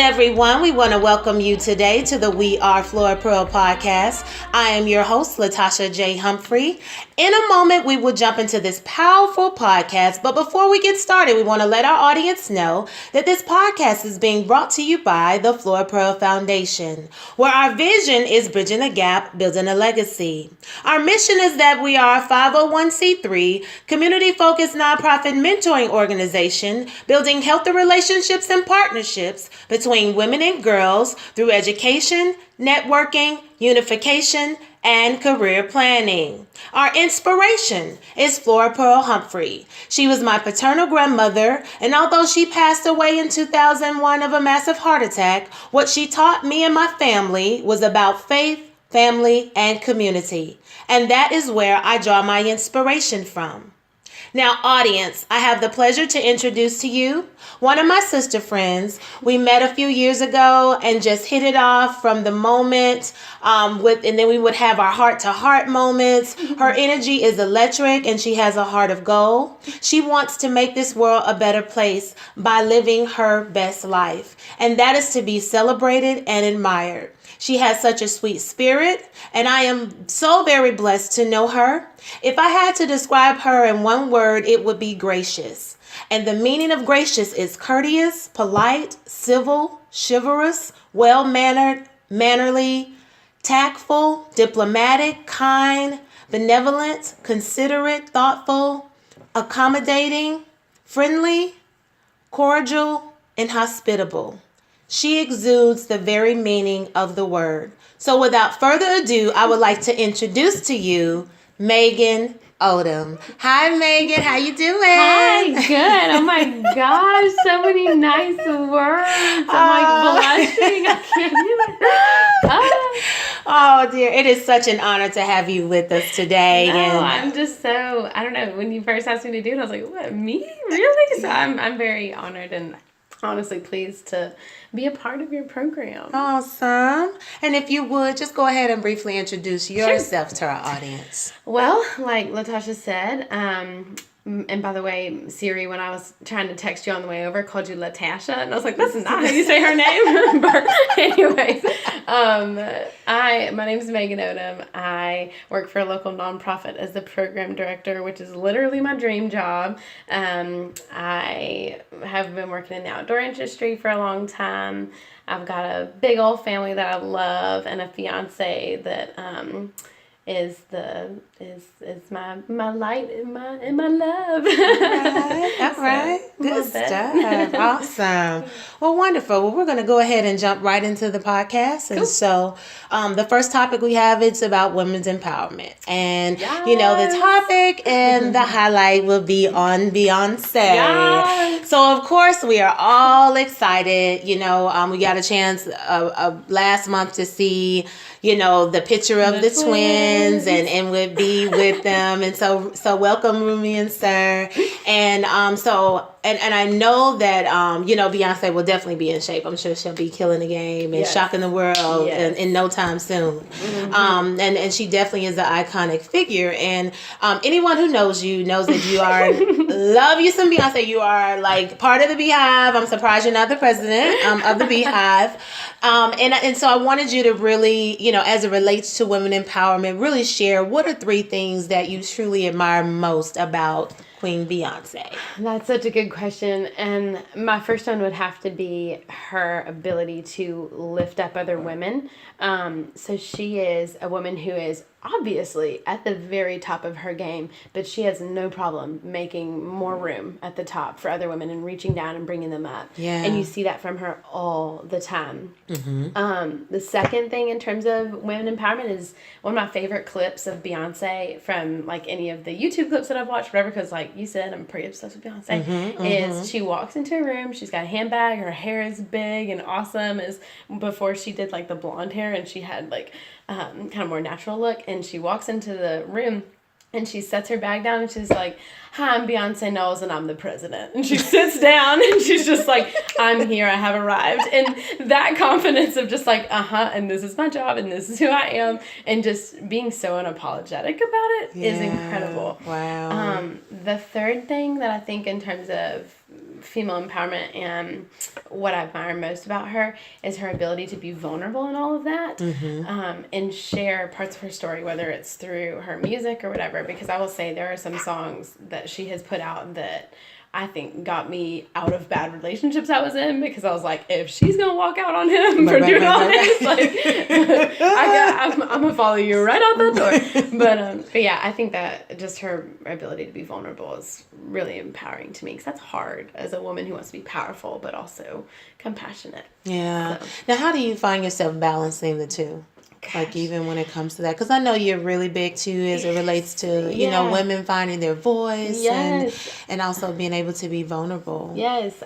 everyone. We want to welcome you today to the We Are Flora Pearl podcast. I am your host, Latasha J. Humphrey. In a moment, we will jump into this powerful podcast. But before we get started, we want to let our audience know that this podcast is being brought to you by the Flora Pearl Foundation, where our vision is bridging the gap, building a legacy. Our mission is that we are a 501c3, community-focused nonprofit mentoring organization, building healthy relationships and partnerships between women and girls through education, networking, unification, and career planning. Our inspiration is Flora Pearl Humphrey. She was my paternal grandmother, and although she passed away in 2001 of a massive heart attack, what she taught me and my family was about faith, family, and community. And that is where I draw my inspiration from. Now, audience, I have the pleasure to introduce to you one of my sister friends. We met a few years ago and just hit it off from the moment, and then we would have our heart-to-heart moments. Her energy is electric and she has a heart of gold. She wants to make this world a better place by living her best life, and that is to be celebrated and admired. She has such a sweet spirit, and I am so very blessed to know her. If I had to describe her in one word, it would be gracious. And the meaning of gracious is courteous, polite, civil, chivalrous, well-mannered, mannerly, tactful, diplomatic, kind, benevolent, considerate, thoughtful, accommodating, friendly, cordial, and hospitable. She exudes the very meaning of the word. So without further ado, I would like to introduce to you Meagan Odom. Hi, Meagan. How you doing? Hi, good. Oh my gosh, so many nice words. I'm blushing. I can't even. Oh dear, it is such an honor to have you with us today. No, I'm just so, I don't know, when you first asked me to do it, I was like, what, me? Really? So I'm very honored and honestly pleased to be a part of your program. Awesome. And if you would, just go ahead and briefly introduce yourself to our audience. Well, like Latasha said, and by the way, Siri, when I was trying to text you on the way over, called you Latasha, and I was like, that's not how you say her name. But anyways, my name is Meagan Odom. I work for a local nonprofit as the program director, which is literally my dream job. I have been working in the outdoor industry for a long time. I've got a big old family that I love and a fiance that is my light and my love. All right. Good stuff. Awesome. Well, wonderful. Well, we're going to go ahead and jump right into the podcast. And so the first topic we have, it's about women's empowerment. And, you know, the topic and the highlight will be on Beyonce. Yes. So, of course, we are all excited. You know, we got a chance last month to see, you know, the picture of the twins and would be with them. And so welcome, Rumi and Sir. And and I know that, you know, Beyonce will definitely be in shape. I'm sure she'll be killing the game and shocking the world in no time soon. Mm-hmm. And she definitely is an iconic figure. And anyone who knows you knows that you are, love you some Beyonce. You are like part of the Beyhive. I'm surprised you're not the president of the Beyhive. And so I wanted you to really, you know, as it relates to women empowerment, really share what are 3 things that you truly admire most about Queen Beyonce? That's such a good question. And my first one would have to be her ability to lift up other women. So she is a woman who is obviously at the very top of her game, but she has no problem making more room at the top for other women and reaching down and bringing them up. Yeah. And you see that from her all the time. Mm-hmm. The second thing in terms of women empowerment is one of my favorite clips of Beyonce from like any of the YouTube clips that I've watched, whatever, because like you said, I'm pretty obsessed with Beyonce, is she walks into a room, she's got a handbag, her hair is big and awesome, is before she did like the blonde hair and she had like kind of more natural look, and she walks into the room and she sets her bag down and she's like, hi, I'm Beyonce Knowles and I'm the president. And she sits down and she's just like, I'm here, I have arrived. And that confidence of just like, and this is my job and this is who I am, and just being so unapologetic about it is incredible. Wow. The third thing that I think in terms of female empowerment, and what I admire most about her is her ability to be vulnerable in all of that, and share parts of her story, whether it's through her music or whatever. Because I will say there are some songs that she has put out that I think got me out of bad relationships I was in, because I was like, if she's gonna walk out on him for doing all this, like, I'm gonna follow you right out that door. But yeah, I think that just her ability to be vulnerable is really empowering to me, because that's hard as a woman who wants to be powerful but also compassionate. Yeah. So. Now, how do you find yourself balancing the two? Gosh. Like, even when it comes to that, because I know you're really big too as it relates to you know, women finding their voice, and also being able to be vulnerable. Yes,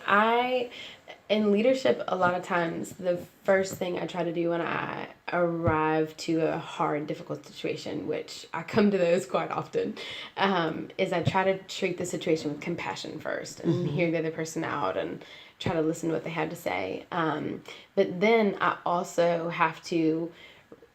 in leadership, a lot of times the first thing I try to do when I arrive to a hard, difficult situation, which I come to those quite often, is I try to treat the situation with compassion first, and hear the other person out and try to listen to what they have to say. But then I also have to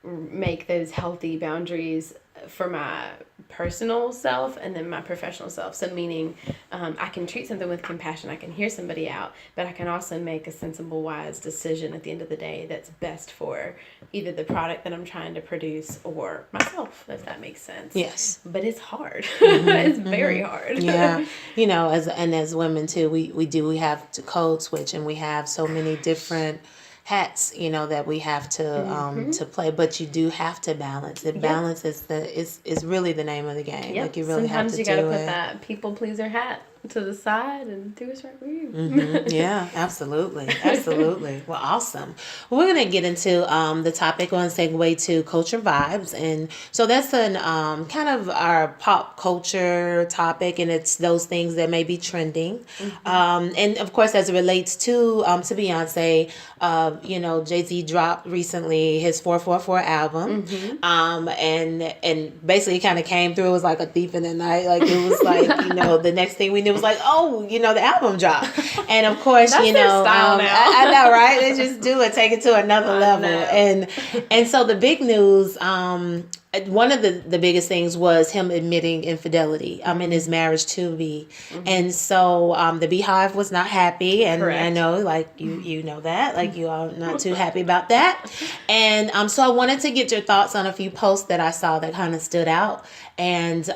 make those healthy boundaries for my personal self and then my professional self. So meaning I can treat something with compassion, I can hear somebody out, but I can also make a sensible, wise decision at the end of the day that's best for either the product that I'm trying to produce or myself, if that makes sense. Yes. But it's hard. It's very hard. Yeah. You know, as women too, we have to code switch, and we have so many different hats, you know, that we have to play, but you do have to balance it. Balance is really the name of the game. Yep. Like, you really Sometimes have to you gotta put that people pleaser hat to the side and do what's right for you. Yeah, absolutely. Well, awesome. Well, we're gonna get into the topic on segue to culture vibes, and so that's an kind of our pop culture topic, and it's those things that may be trending, and of course as it relates to Beyonce, you know, Jay-Z dropped recently his 444 album, and basically kind of came through. It was like a thief in the night. Like, it was like, you know, the next thing we knew was like, oh, you know, the album dropped. And of course, that's you know, I know, right? They just do it, take it to another level. And so the big news, one of the biggest things was him admitting infidelity in his marriage to B. And so the Beyhive was not happy, and correct. I know, like, you know that, like, you are not too happy about that. And so I wanted to get your thoughts on a few posts that I saw that kind of stood out. And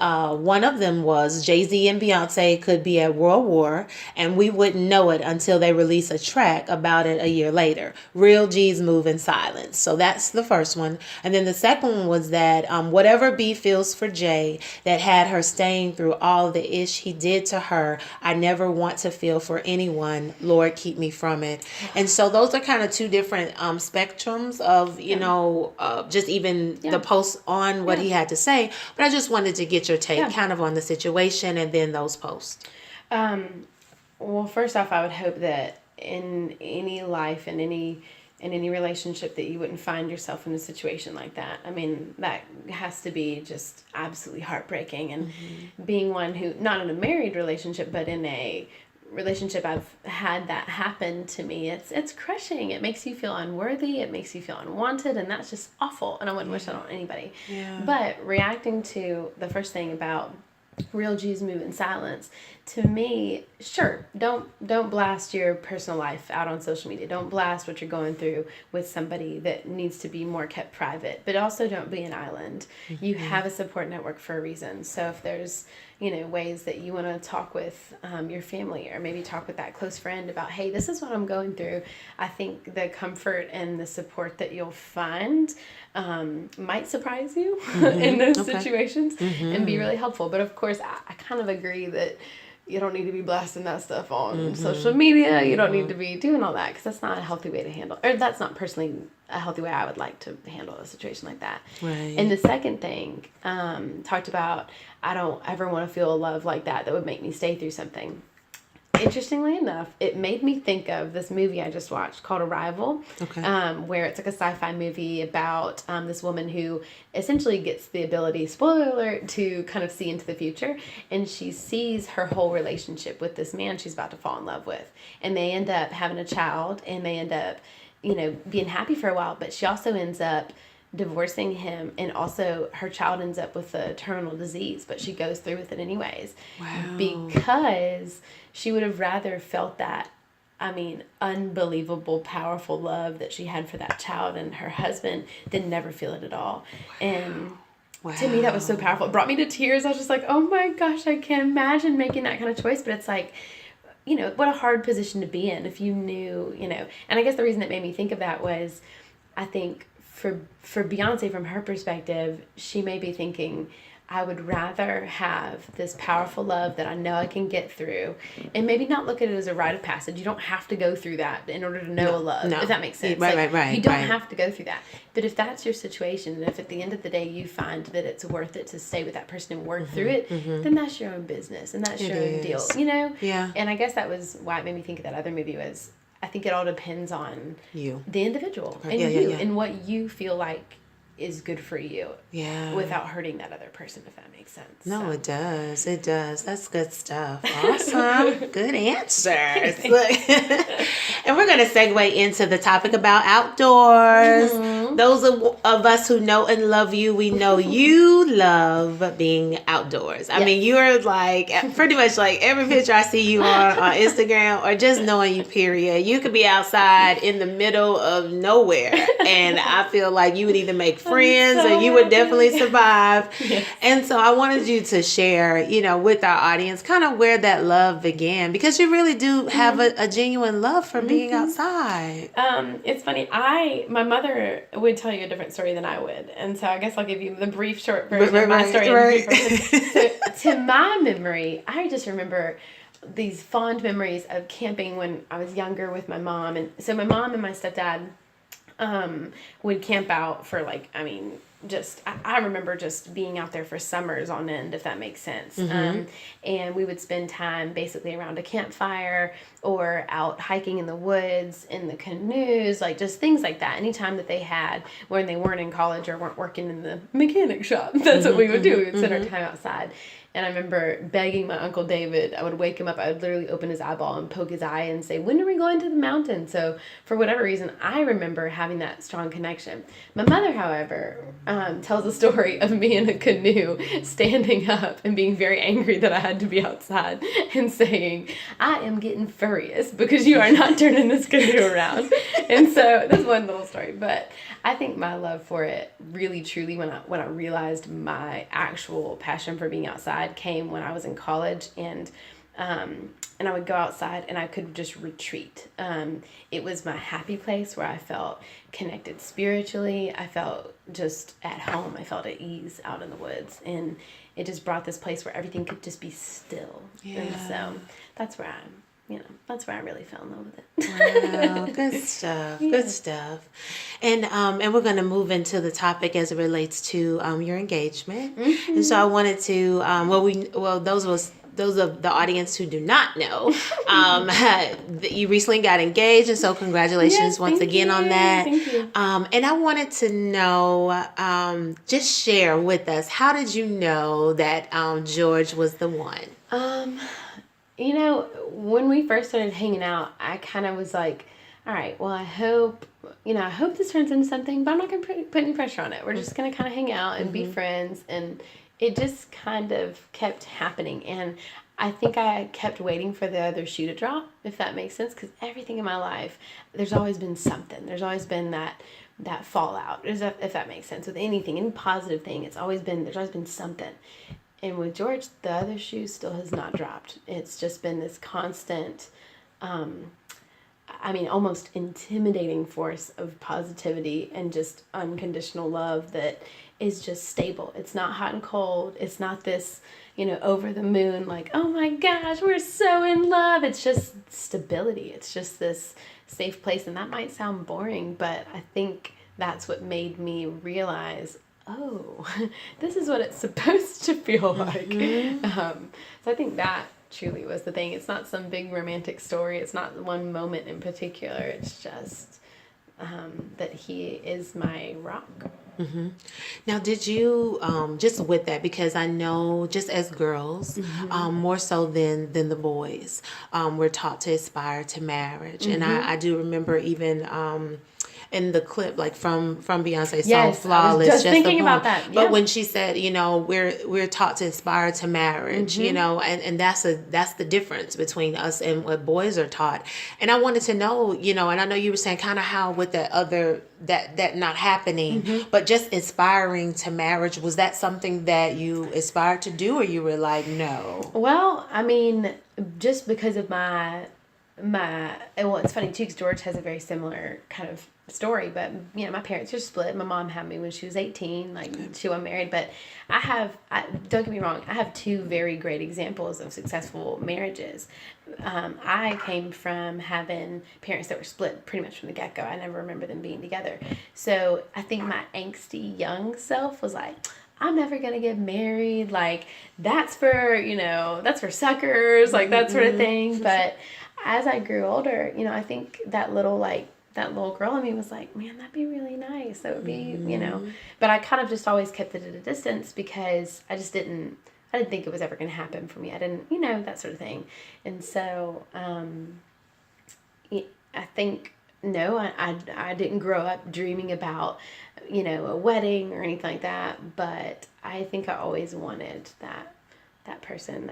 one of them was Jay-Z and Beyonce could be at world war, and we wouldn't know it until they release a track about it a year later. Real G's move in silence. So that's the first one. And then the second one was that whatever B feels for Jay that had her staying through all the ish he did to her, I never want to feel for anyone. Lord, keep me from it. And so those are kind of two different spectrums of, you know, just even the posts on what he had to say. But I just wanted to get your take kind of on the situation and then those posts. Well, first off, I would hope that in any life and in any relationship that you wouldn't find yourself in a situation like that. I mean, that has to be just absolutely heartbreaking. And being one who, not in a married relationship, but in a relationship I've had that happen to me, it's crushing. It makes you feel unworthy, it makes you feel unwanted, and that's just awful, and I wouldn't wish that on anybody. But reacting to the first thing about Real G's move in silence, to me, sure, don't blast your personal life out on social media. Don't blast what you're going through with somebody that needs to be more kept private, but also don't be an island. You have a support network for a reason. So if there's, you know, ways that you want to talk with your family, or maybe talk with that close friend about, hey, this is what I'm going through, I think the comfort and the support that you'll find might surprise you in those situations and be really helpful. But of course, I kind of agree that you don't need to be blasting that stuff on social media. You don't need to be doing all that, because that's not a healthy way to handle, or that's not personally a healthy way I would like to handle a situation like that. Right. And the second thing, talked about, I don't ever want to feel a love like that would make me stay through something. Interestingly enough, it made me think of this movie I just watched called Arrival, where it's like a sci-fi movie about this woman who essentially gets the ability, spoiler alert, to kind of see into the future, and she sees her whole relationship with this man she's about to fall in love with, and they end up having a child, and they end up, you know, being happy for a while, but she also ends up divorcing him, and also her child ends up with a terminal disease, but she goes through with it anyways. Wow. Because she would have rather felt that, unbelievable, powerful love that she had for that child and her husband than never feel it at all. Wow. And to me, that was so powerful. It brought me to tears. I was just like, oh my gosh, I can't imagine making that kind of choice. But it's like, what a hard position to be in if you knew, And I guess the reason it made me think of that was, I think for Beyonce, from her perspective, she may be thinking, I would rather have this powerful love that I know I can get through, and maybe not look at it as a rite of passage. You don't have to go through that in order to know a love, if that makes sense. Right. You don't have to go through that. But if that's your situation, and if at the end of the day you find that it's worth it to stay with that person and work through it, then that's your own business, and that's your own deal, Yeah. And I guess that was why it made me think of that other movie was, I think it all depends on you, the individual, and and what you feel like is good for you, without hurting that other person, if that makes sense. No, it does. It does. That's good stuff. Awesome. Good answers. Look. And we're going to segue into the topic about outdoors. Those of us who know and love you, we know you love being outdoors. I mean, you're like, pretty much like every picture I see you on Instagram, or just knowing you, period. You could be outside in the middle of nowhere, and I feel like you would either make friends or you would definitely survive. Yes. And so I wanted you to share, with our audience kind of where that love began, because you really do have a genuine love for being outside. It's funny. My mother would tell you a different story than I would. And so I guess I'll give you the brief short version of my story. Right. So, to my memory, I just remember these fond memories of camping when I was younger with my mom. And so my mom and my stepdad would camp out for I remember just being out there for summers on end, if that makes sense. And we would spend time basically around a campfire or out hiking in the woods, in the canoes, like just things like that. Anytime that they had, when they weren't in college or weren't working in the mechanic shop, that's what we would do. We would spend our time outside. And I remember begging my Uncle David. I would wake him up. I would literally open his eyeball and poke his eye and say, when are we going to the mountain? So for whatever reason, I remember having that strong connection. My mother, however, tells a story of me in a canoe standing up and being very angry that I had to be outside and saying, I am getting furious because you are not turning this canoe around. And so that's one little story. But I think my love for it really, truly, when I realized my actual passion for being outside came when I was in college, and I would go outside and I could just retreat. It was my happy place where I felt connected spiritually. I felt just at home. I felt at ease out in the woods, and it just brought this place where everything could just be still. Yeah. And so that's where that's where I really fell in love with it. Wow, good stuff. Good stuff. And we're going to move into the topic as it relates to your engagement. And so I wanted to those of the audience who do not know, you recently got engaged, and so congratulations once again on that. Thank you. And I wanted to know, just share with us, how did you know that George was the one? When we first started hanging out, I kind of was like, all right, well, I hope this turns into something, but I'm not going to put any pressure on it. We're just going to kind of hang out and be friends. And it just kind of kept happening. And I think I kept waiting for the other shoe to drop, if that makes sense, because everything in my life, there's always been something. There's always been that fallout, if that makes sense. With anything, any positive thing, there's always been something. And with George, the other shoe still has not dropped. It's just been this constant, almost intimidating force of positivity and just unconditional love that is just stable. It's not hot and cold. It's not this, over the moon, like, oh my gosh, we're so in love. It's just stability. It's just this safe place. And that might sound boring, but I think that's what made me realize, oh, this is what it's supposed to feel like. So I think that truly was the thing. It's not some big romantic story. It's not one moment in particular. It's just that he is my rock. Now, did you, just with that, because I know just as girls, more so than the boys, we're taught to aspire to marriage. And I do remember even in the clip, like from Beyonce's Yes, song "Flawless." I was just thinking the about poem. that. Yeah. But when she said, we're taught to aspire to marriage, and that's the difference between us and what boys are taught. And I wanted to know, and I know you were saying kind of how with the other that not happening, but just aspiring to marriage, was that something that you aspired to do, or you were like, no? Well, I mean, just because of well, it's funny too, because George has a very similar kind of story, but my parents are split. My mom had me when she was 18, like she wasn't married, but don't get me wrong, I have two very great examples of successful marriages. I came from having parents that were split pretty much from the get-go. I never remember them being together. So I think my angsty young self was like, I'm never going to get married. Like, that's for suckers, like that sort of thing. But as I grew older, I think that little girl in me was like, man, that'd be really nice. That would be, but I kind of just always kept it at a distance because I didn't think it was ever going to happen for me. I didn't, that sort of thing. And so, I think, no, I didn't grow up dreaming about, a wedding or anything like that. But I think I always wanted that person,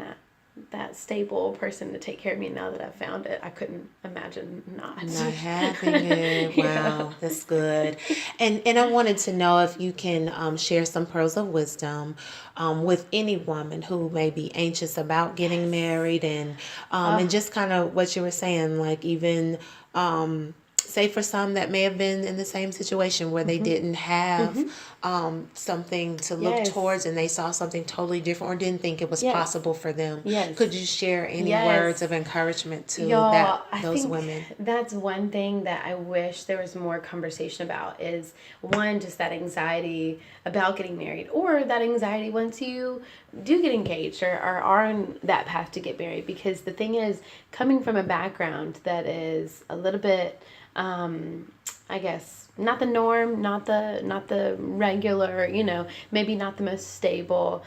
that stable person to take care of me. Now that I've found it, I couldn't imagine not having it. Wow, that's good. And I wanted to know if you can share some pearls of wisdom with any woman who may be anxious about getting married, and just kind of what you were saying, like even say for some that may have been in the same situation where they didn't have something to look towards, and they saw something totally different or didn't think it was possible for them. Yes. Could you share any words of encouragement to those women? That's one thing that I wish there was more conversation about, is one, just that anxiety about getting married, or that anxiety once you do get engaged or are on that path to get married. Because the thing is, coming from a background that is a little bit, I guess, not the norm, not the regular, maybe not the most stable,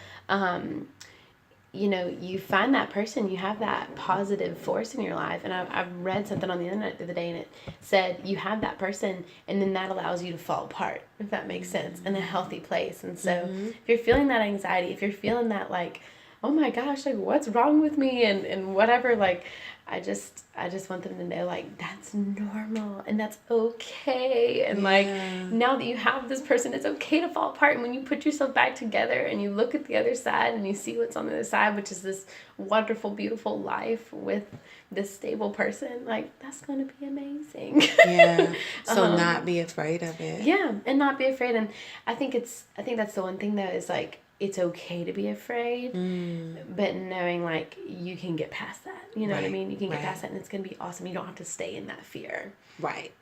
you find that person, you have that positive force in your life. And I've read something on the internet the other day, and it said you have that person, and then that allows you to fall apart, if that makes sense, in a healthy place. And so if you're feeling that anxiety, if you're feeling that, like, oh my gosh, like, what's wrong with me, and whatever, like, I just want them to know, like, that's normal and that's okay. And like, now that you have this person, it's okay to fall apart. And when you put yourself back together and you look at the other side and you see what's on the other side, which is this wonderful, beautiful life with this stable person, like, that's going to be amazing. Yeah. So not be afraid of it. Yeah. And not be afraid. And I think that's the one thing that is like, it's okay to be afraid, but knowing, like, you can get past that. You know what I mean? You can get past that, and it's going to be awesome. You don't have to stay in that fear. Right.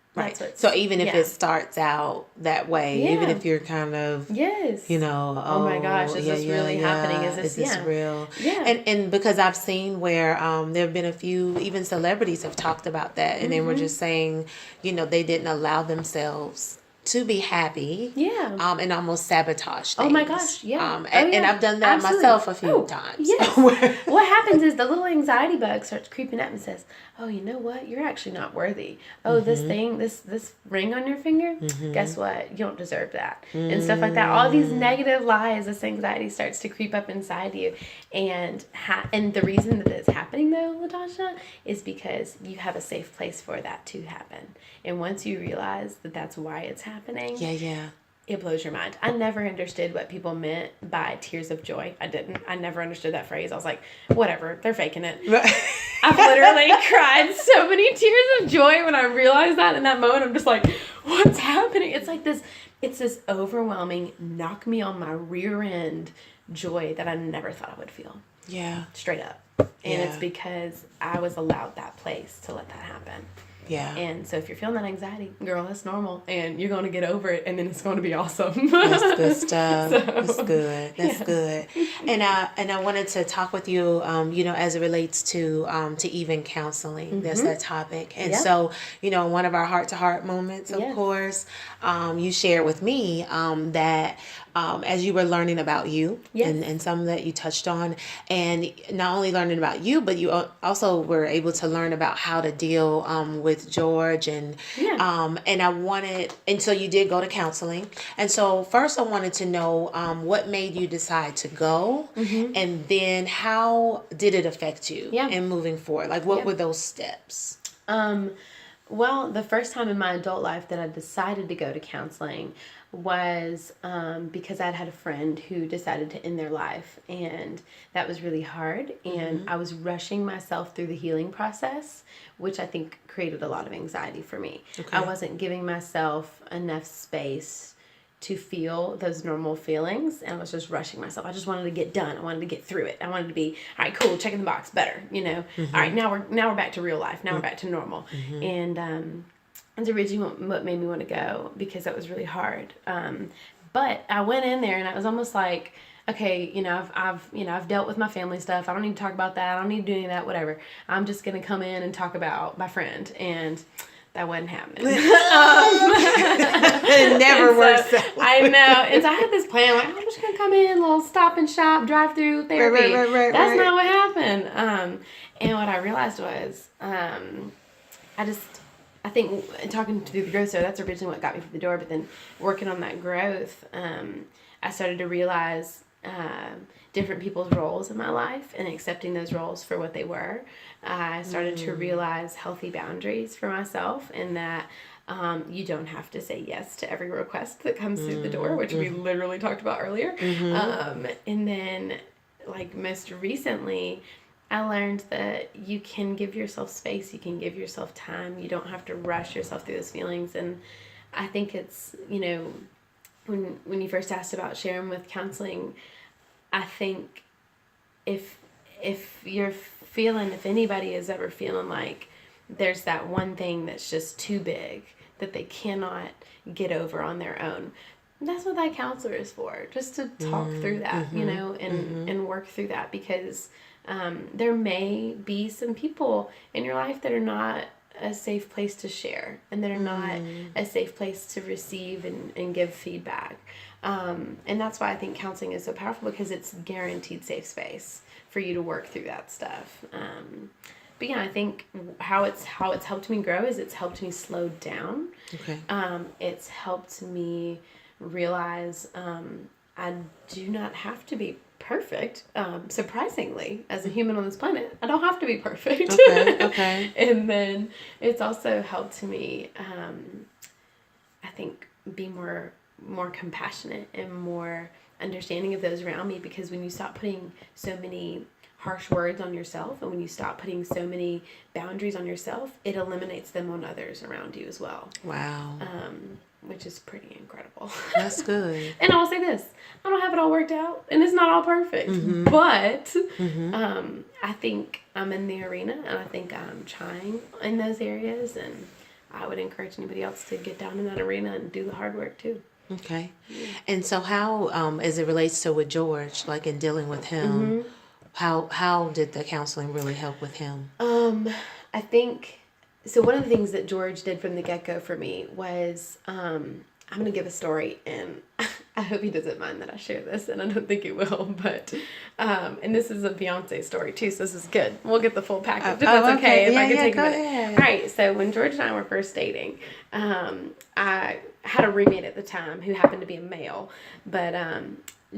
So even if it starts out that way, even if you're kind of, oh my gosh, is this really happening? Is this real? Yeah. And because I've seen where there have been a few, even celebrities have talked about that, and they were just saying, they didn't allow themselves to be happy, and almost sabotage things. Oh my gosh, and I've done that myself a few times. Yes. What happens is the little anxiety bug starts creeping up and says, oh, you know what? You're actually not worthy. Oh, this thing, this ring on your finger, guess what? You don't deserve that. And stuff like that. All these negative lies, this anxiety starts to creep up inside you. And the reason that it's happening, though, LaTasha, is because you have a safe place for that to happen. And once you realize that that's why it's happening, it blows your mind. I never understood what people meant by tears of joy. I didn't. I never understood that phrase. I was like, whatever, they're faking it. I've literally cried so many tears of joy when I realized that in that moment. I'm just like, what's happening? It's like this, it's this overwhelming, knock me on my rear end joy that I never thought I would feel. Yeah. Straight up. And it's because I was allowed that place to let that happen. Yeah. And so if you're feeling that anxiety, girl, that's normal. And you're going to get over it, and then it's going to be awesome. That's good stuff. That's good. That's good. And I wanted to talk with you, as it relates to even counseling. That's that topic. And so, one of our heart-to-heart moments, of course, you shared with me that as you were learning about you, and some that you touched on, and not only learning about you, but you also were able to learn about how to deal with George, and and so you did go to counseling. And so first I wanted to know what made you decide to go, and then how did it affect you in moving forward? Like, what were those steps? Well, the first time in my adult life that I decided to go to counseling was because I'd had a friend who decided to end their life, and that was really hard, and I was rushing myself through the healing process, which I think created a lot of anxiety for me. Okay. I wasn't giving myself enough space to feel those normal feelings, and I was just rushing myself. I just wanted to get done. I wanted to get through it. I wanted to be, all right, cool, checking the box, better, all right, now we're back to real life. Now we're back to normal. And that's originally what made me want to go, because that was really hard. But I went in there and I was almost like, okay, I've dealt with my family stuff. I don't need to talk about that. I don't need to do any of that, whatever. I'm just going to come in and talk about my friend. And that wasn't happening. It never works out. I know. And so I had this plan, like, I'm just going to come in, little stop and shop, drive through therapy. Right. That's not what happened. And what I realized was, I think talking through the growth, so that's originally what got me through the door, but then working on that growth, I started to realize different people's roles in my life and accepting those roles for what they were. I started to realize healthy boundaries for myself, and that you don't have to say yes to every request that comes through the door, which we literally talked about earlier. And then, like, most recently, I learned that you can give yourself space, you can give yourself time, you don't have to rush yourself through those feelings. And I think it's, when you first asked about sharing with counseling, I think if you're feeling, if anybody is ever feeling like there's that one thing that's just too big that they cannot get over on their own, that's what that counselor is for, just to talk through that, and work through that, because there may be some people in your life that are not a safe place to share, and that are not a safe place to receive and give feedback. And that's why I think counseling is so powerful, because it's guaranteed safe space for you to work through that stuff. But yeah, I think how it's helped me grow is it's helped me slow down. Okay. It's helped me realize I do not have to be perfect. Surprisingly, as a human on this planet, I don't have to be perfect. Okay. And then it's also helped me, I think, be more compassionate and more understanding of those around me, because when you stop putting so many harsh words on yourself, and when you stop putting so many boundaries on yourself, it eliminates them on others around you as well. Wow. Which is pretty incredible. That's good. And I'll say this, I don't have it all worked out, and it's not all perfect, but I think I'm in the arena, and I think I'm trying in those areas, and I would encourage anybody else to get down in that arena and do the hard work too. Okay. And so how, as it relates to with George, like in dealing with him, how did the counseling really help with him? I think, so one of the things that George did from the get-go for me was, I'm going to give a story, and I hope he doesn't mind that I share this, and I don't think he will, but, and this is a Beyonce story too, so this is good. We'll get the full package, if that's okay, if I can take a minute. Ahead. All right, so when George and I were first dating, I had a roommate at the time who happened to be a male, but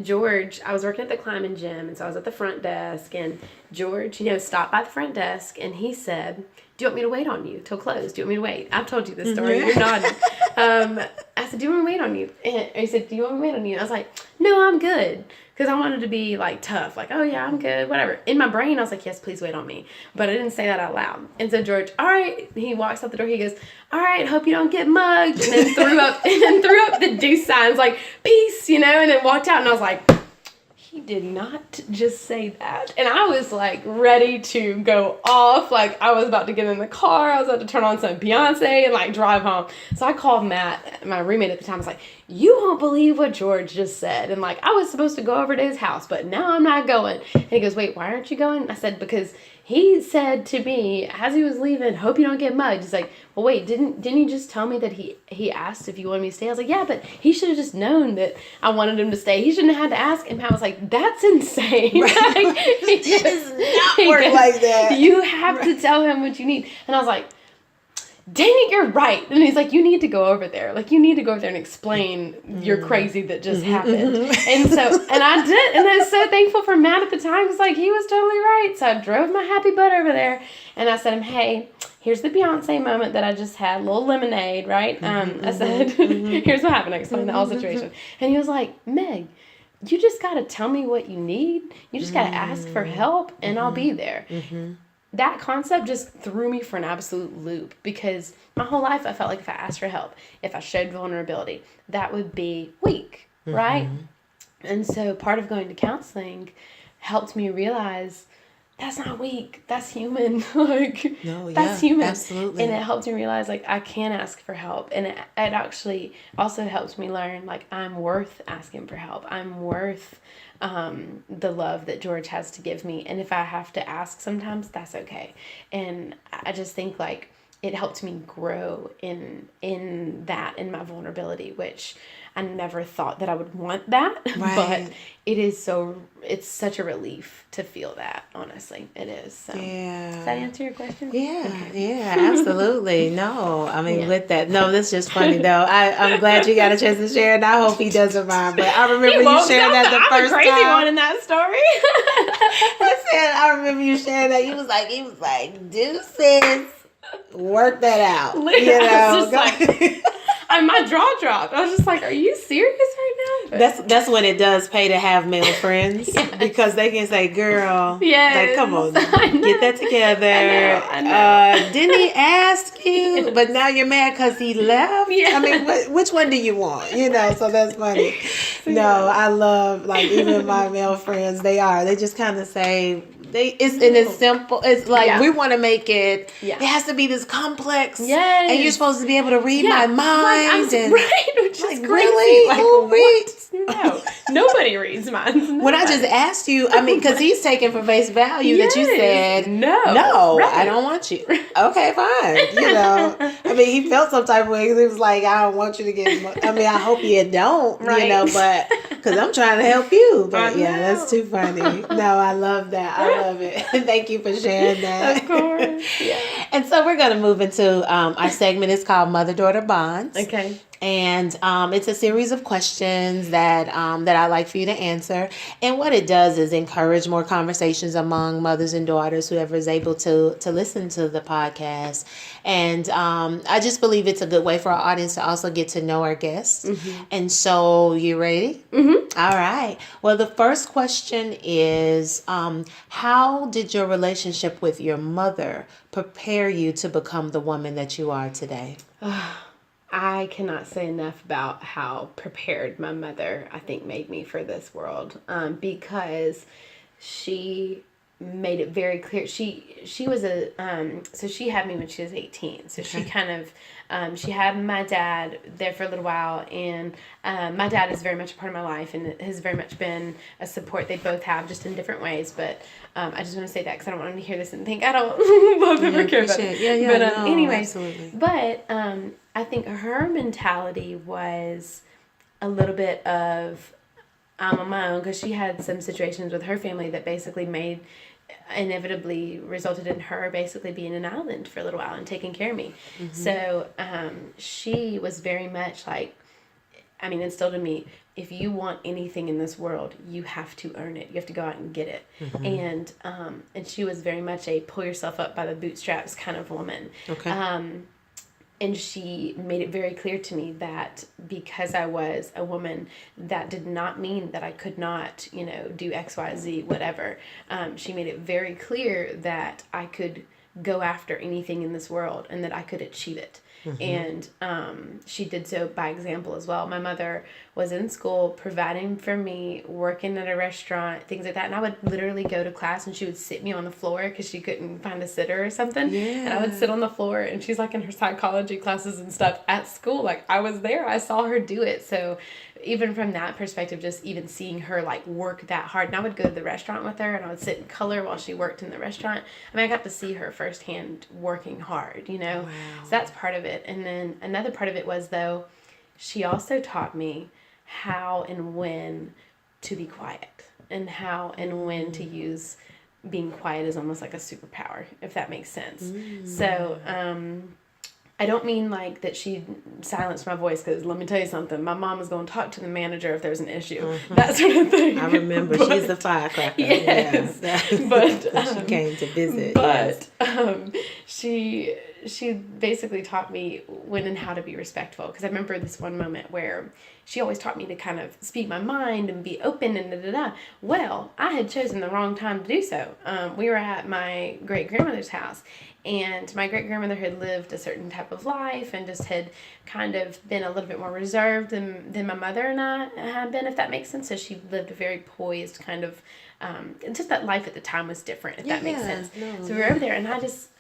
George, I was working at the climbing gym, and so I was at the front desk, and George, stopped by the front desk, and he said, do you want me to wait on you till close? Do you want me to wait? I've told you this story. You're nodding. I said, do you want me to wait on you? And he said, do you want me to wait on you? I was like, no, I'm good. Because I wanted to be, like, tough. Like, oh, yeah, I'm good, whatever. In my brain, I was like, yes, please wait on me. But I didn't say that out loud. And so George, all right. He walks out the door. He goes, all right, hope you don't get mugged. And then threw up the deuce signs, like, peace, and then walked out. And I was like, he did not just say that. And I was, like, ready to go off. Like, I was about to get in the car. I was about to turn on some Beyonce and, like, drive home. So I called Matt, my roommate at the time. I was like, you won't believe what George just said. And, like, I was supposed to go over to his house, but now I'm not going. And he goes, wait, why aren't you going? I said, because he said to me as he was leaving, hope you don't get mugged. He's like, well, wait, didn't you just tell me that he asked if you wanted me to stay? I was like, yeah, but he should have just known that I wanted him to stay. He shouldn't have had to ask. And Pat was like, that's insane. Right. Like, It does not work like that. You have to tell him what you need. And I was like, dang it, you're right. And he's like, you need to go over there. Like, you need to go over there and explain your crazy that just happened. And so, and I did. And I was so thankful for Matt at the time. Because, like, he was totally right. So I drove my happy butt over there. And I said to him, hey, here's the Beyonce moment that I just had. A little lemonade, right? I said, here's what happened. I explained the whole situation. And he was like, Meg, you just got to tell me what you need. You just got to ask for help. And I'll be there. That concept just threw me for an absolute loop because my whole life I felt like if I asked for help, if I showed vulnerability, that would be weak, right? And so part of going to counseling helped me realize that's not weak. That's human. Like, that's human. Absolutely. And it helped me realize, like, I can ask for help. And it actually also helped me learn, like, I'm worth asking for help. I'm worth the love that George has to give me. And if I have to ask sometimes, that's okay. And I just think, like, it helped me grow in my vulnerability, which I never thought that I would want that. Right. But it's such a relief to feel that, honestly. It is. So. Yeah. Does that answer your question? Yeah. Okay. Yeah, absolutely. No, I mean, with that, no, that's just funny though. I'm glad you got a chance to share, and I hope he doesn't mind. But I remember you sharing that the first time. I'm a crazy one in that story. I remember you sharing that. He was like, deuces. Work that out. Literally, you know? My jaw dropped. I was just like, are you serious right now? But that's when it does pay to have male friends. Yes. Because they can say, girl, yes. Like, come on, get that together. I know. Didn't he ask you? Yes. But now you're mad because he left? Yeah. I mean, which one do you want? You know, so that's funny. No, I love, like, even my male friends, they just kind of say, it's simple. It's like, we want to make it, it has to be this complex. Yes. And you're supposed to be able to read my mind. Right, which is crazy. Really? Like, who reads? No, nobody reads minds. Nobody. When I just asked you, I mean, because he's taking for face value that you said, no, right. I don't want you. Okay, fine. You know, I mean, he felt some type of way. He was like, I don't want you to get, I mean, I hope you don't, right. You know, but, because I'm trying to help you. But yeah, that's too funny. No, I love that. I love it. Thank you for sharing that. Of course. Yeah. And so we're going to move into our segment. It's called Mother-Daughter Bonds. Okay. And it's a series of questions that I'd like for you to answer. And what it does is encourage more conversations among mothers and daughters, whoever is able to listen to the podcast. And I just believe it's a good way for our audience to also get to know our guests. Mm-hmm. And so, you ready? Mm-hmm. All right. Well, the first question is, how did your relationship with your mother prepare you to become the woman that you are today? I cannot say enough about how prepared my mother, I think, made me for this world, because she made it very clear. She was so she had me when she was 18. So she kind of, she had my dad there for a little while, and my dad is very much a part of my life and has very much been a support. They both have, just in different ways, but I just want to say that because I don't want them to hear this and think I don't love them or care about it. Yeah, but anyway, absolutely. But I think her mentality was a little bit of I'm on my own, because she had some situations with her family that basically inevitably resulted in her basically being an island for a little while and taking care of me. Mm-hmm. So she was very much like, I mean, instilled in me, if you want anything in this world, you have to earn it. You have to go out and get it. Mm-hmm. And she was very much a pull yourself up by the bootstraps kind of woman. Okay. And she made it very clear to me that because I was a woman, that did not mean that I could not, do X, Y, Z, whatever. She made it very clear that I could go after anything in this world and that I could achieve it. Mm-hmm. And she did so by example as well. My mother was in school, providing for me, working at a restaurant, things like that. And I would literally go to class and she would sit me on the floor because she couldn't find a sitter or something. Yeah. And I would sit on the floor, and she's like in her psychology classes and stuff at school. Like, I was there. I saw her do it. So even from that perspective, just even seeing her like work that hard, and I would go to the restaurant with her and I would sit and color while she worked in the restaurant. I mean, I got to see her firsthand working hard, you know. Wow. So that's part of it. And then another part of it was, though, she also taught me how and when to be quiet, and how and when to use being quiet as almost like a superpower, if that makes sense. So I don't mean like that she silenced my voice, because let me tell you something, my mom was going to talk to the manager if there's an issue, that sort of thing. I remember. She's the firecracker. Yes. Yeah. But she came to visit. But yes. she basically taught me when and how to be respectful, because I remember this one moment where she always taught me to kind of speak my mind and be open and da-da-da. Well, I had chosen the wrong time to do so. We were at my great-grandmother's house, and my great-grandmother had lived a certain type of life and just had kind of been a little bit more reserved than my mother and I had been, if that makes sense. So she lived a very poised kind of, just that life at the time was different, if that makes sense. No, so we were over there, and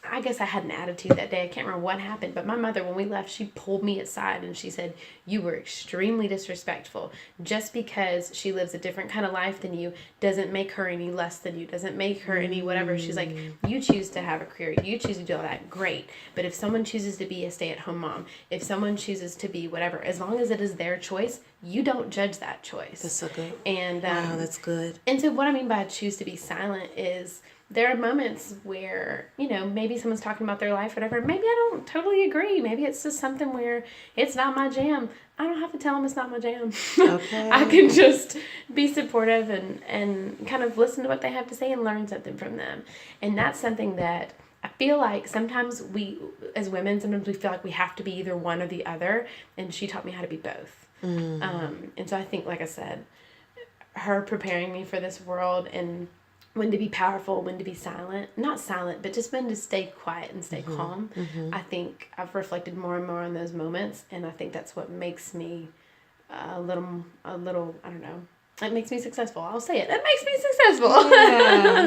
I guess I had an attitude that day. I can't remember what happened, but my mother, when we left, she pulled me aside and she said, "You were extremely disrespectful. Just because she lives a different kind of life than you doesn't make her any less than you, doesn't make her any whatever." She's like, "You choose to have a career, you choose to do all that, great. But if someone chooses to be a stay-at-home mom, if someone chooses to be whatever, as long as it is their choice, you don't judge that choice." That's so good. And wow, that's good. And so what I mean by choose to be silent is, there are moments where, you know, maybe someone's talking about their life, whatever. Maybe I don't totally agree. Maybe it's just something where it's not my jam. I don't have to tell them it's not my jam. Okay. I can just be supportive and kind of listen to what they have to say and learn something from them. And that's something that I feel like sometimes we, as women, sometimes we feel like we have to be either one or the other. And she taught me how to be both. And so I think, like I said, her preparing me for this world and when to be powerful, when to be silent. Not silent, but just when to stay quiet and stay calm. I think I've reflected more and more on those moments, and I think that's what makes me a little, I don't know. It makes me successful. I'll say it. It makes me successful.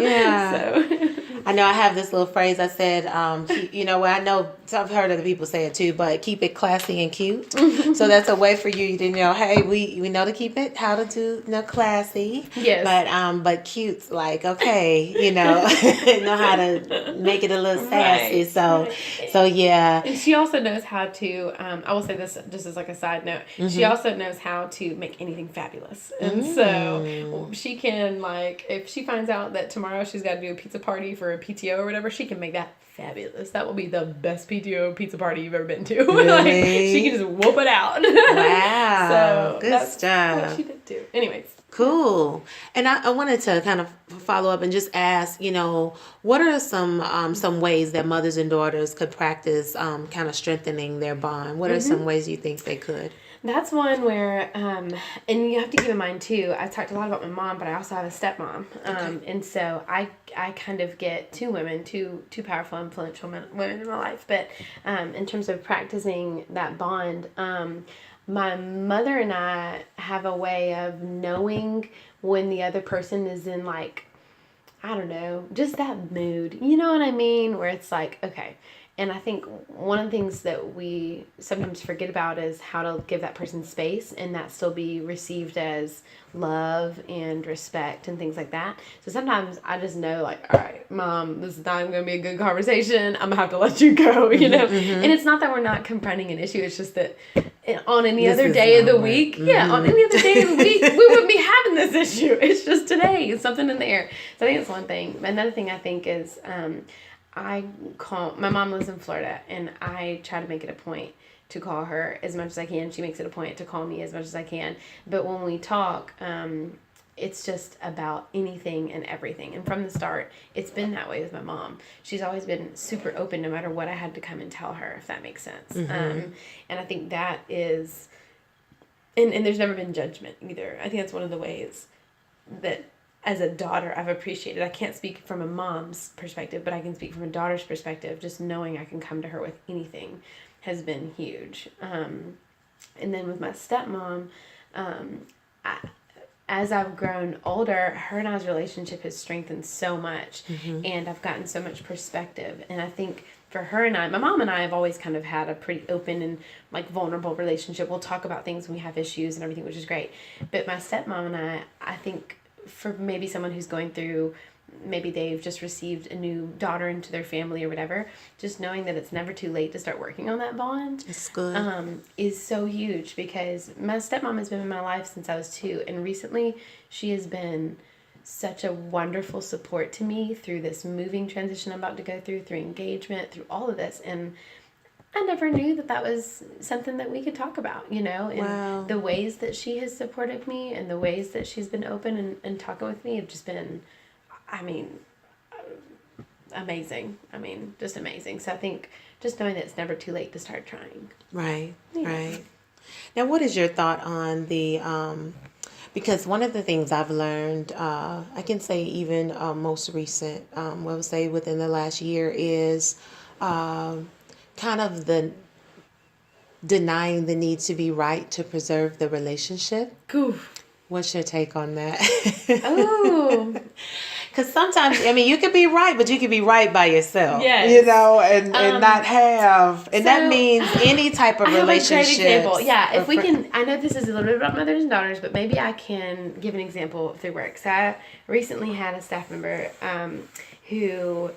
Yeah. So. I know I have this little phrase I said, you know, I know I've heard other people say it too, but keep it classy and cute. So that's a way for you to know, hey, we know to keep it, how to do, you know, classy. Yes. But cute's like, okay, you know, know how to make it a little sassy. Right. So yeah. And she also knows how to, I will say this just as like a side note, she also knows how to make anything fabulous. And so she can, like, if she finds out that tomorrow she's got to do a pizza party for a PTO or whatever, she can make that fabulous. That will be the best PTO pizza party you've ever been to. Really? Like, she can just whoop it out. Wow. So good that's stuff. what she did too. Anyways. Cool. And I wanted to kind of follow up and just ask, you know, what are some ways that mothers and daughters could practice kind of strengthening their bond? What are some ways you think they could? That's one where, and you have to keep in mind too, I talked a lot about my mom, but I also have a stepmom. And so I kind of get two women, two powerful, influential women in my life. But in terms of practicing that bond, my mother and I have a way of knowing when the other person is in, like, I don't know, just that mood. You know what I mean? Where it's like, okay. And I think one of the things that we sometimes forget about is how to give that person space and that still be received as love and respect and things like that. So sometimes I just know, like, all right, Mom, this is not going to be a good conversation. I'm going to have to let you go, you know? And it's not that we're not confronting an issue. It's just that on any other day of the week, on any other day of the week, we wouldn't be having this issue. It's just today. It's something in the air. So I think that's one thing. Another thing I think is, my mom lives in Florida, and I try to make it a point to call her as much as I can. She makes it a point to call me as much as I can. But when we talk, it's just about anything and everything. And from the start, it's been that way with my mom. She's always been super open no matter what I had to come and tell her, if that makes sense. And I think that is, and there's never been judgment either. I think that's one of the ways that as a daughter, I've appreciated. I can't speak from a mom's perspective, but I can speak from a daughter's perspective. Just knowing I can come to her with anything has been huge. And then with my stepmom, as I've grown older, her and I's relationship has strengthened so much, and I've gotten so much perspective. And I think for her and I, my mom and I have always kind of had a pretty open and like vulnerable relationship. We'll talk about things when we have issues and everything, which is great. But my stepmom and I think for maybe someone who's going through, maybe they've just received a new daughter into their family or whatever, just knowing that it's never too late to start working on that bond. It's good. Is so huge, because my stepmom has been in my life since I was 2, and recently she has been such a wonderful support to me through this moving transition I'm about to go through engagement, through all of this. And I never knew that was something that we could talk about, and wow. the ways that she has supported me and the ways that she's been open and talking with me have just been, amazing. Just amazing. So I think just knowing that it's never too late to start trying. Right, right. Now, what is your thought on the, because one of the things I've learned, I can say even most recent, I would say within the last year, is kind of the denying the need to be right to preserve the relationship. Cool. What's your take on that? Oh. Because sometimes, you could be right, but you could be right by yourself. Yes. And not have. And that means any type of relationship. I have a great example. Yeah, if we can, I know this is a little bit about mothers and daughters, but maybe I can give an example through work. So I recently had a staff member who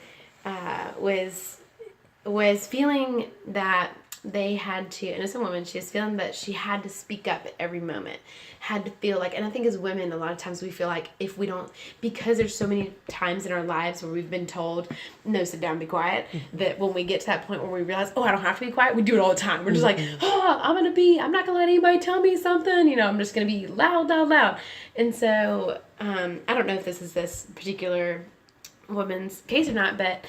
was feeling that they had to, and as a woman, she was feeling that she had to speak up at every moment, had to feel like, and I think as women, a lot of times we feel like if we don't, because there's so many times in our lives where we've been told, no, sit down, be quiet, that when we get to that point where we realize, I don't have to be quiet, we do it all the time. We're just like, I'm not gonna let anybody tell me something, I'm just gonna be loud. And so, I don't know if this is this particular woman's case or not, but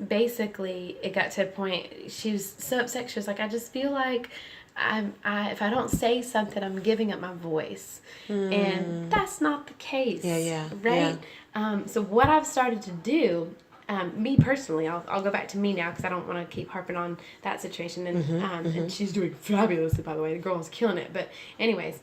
basically it got to a point, she was so upset, she was like, I just feel like if I don't say something, I'm giving up my voice. And that's not the case. Right? Yeah. So what I've started to do, me personally, I'll go back to me now because I don't want to keep harping on that situation. And and she's doing fabulously, by the way. The girl's killing it. But anyways,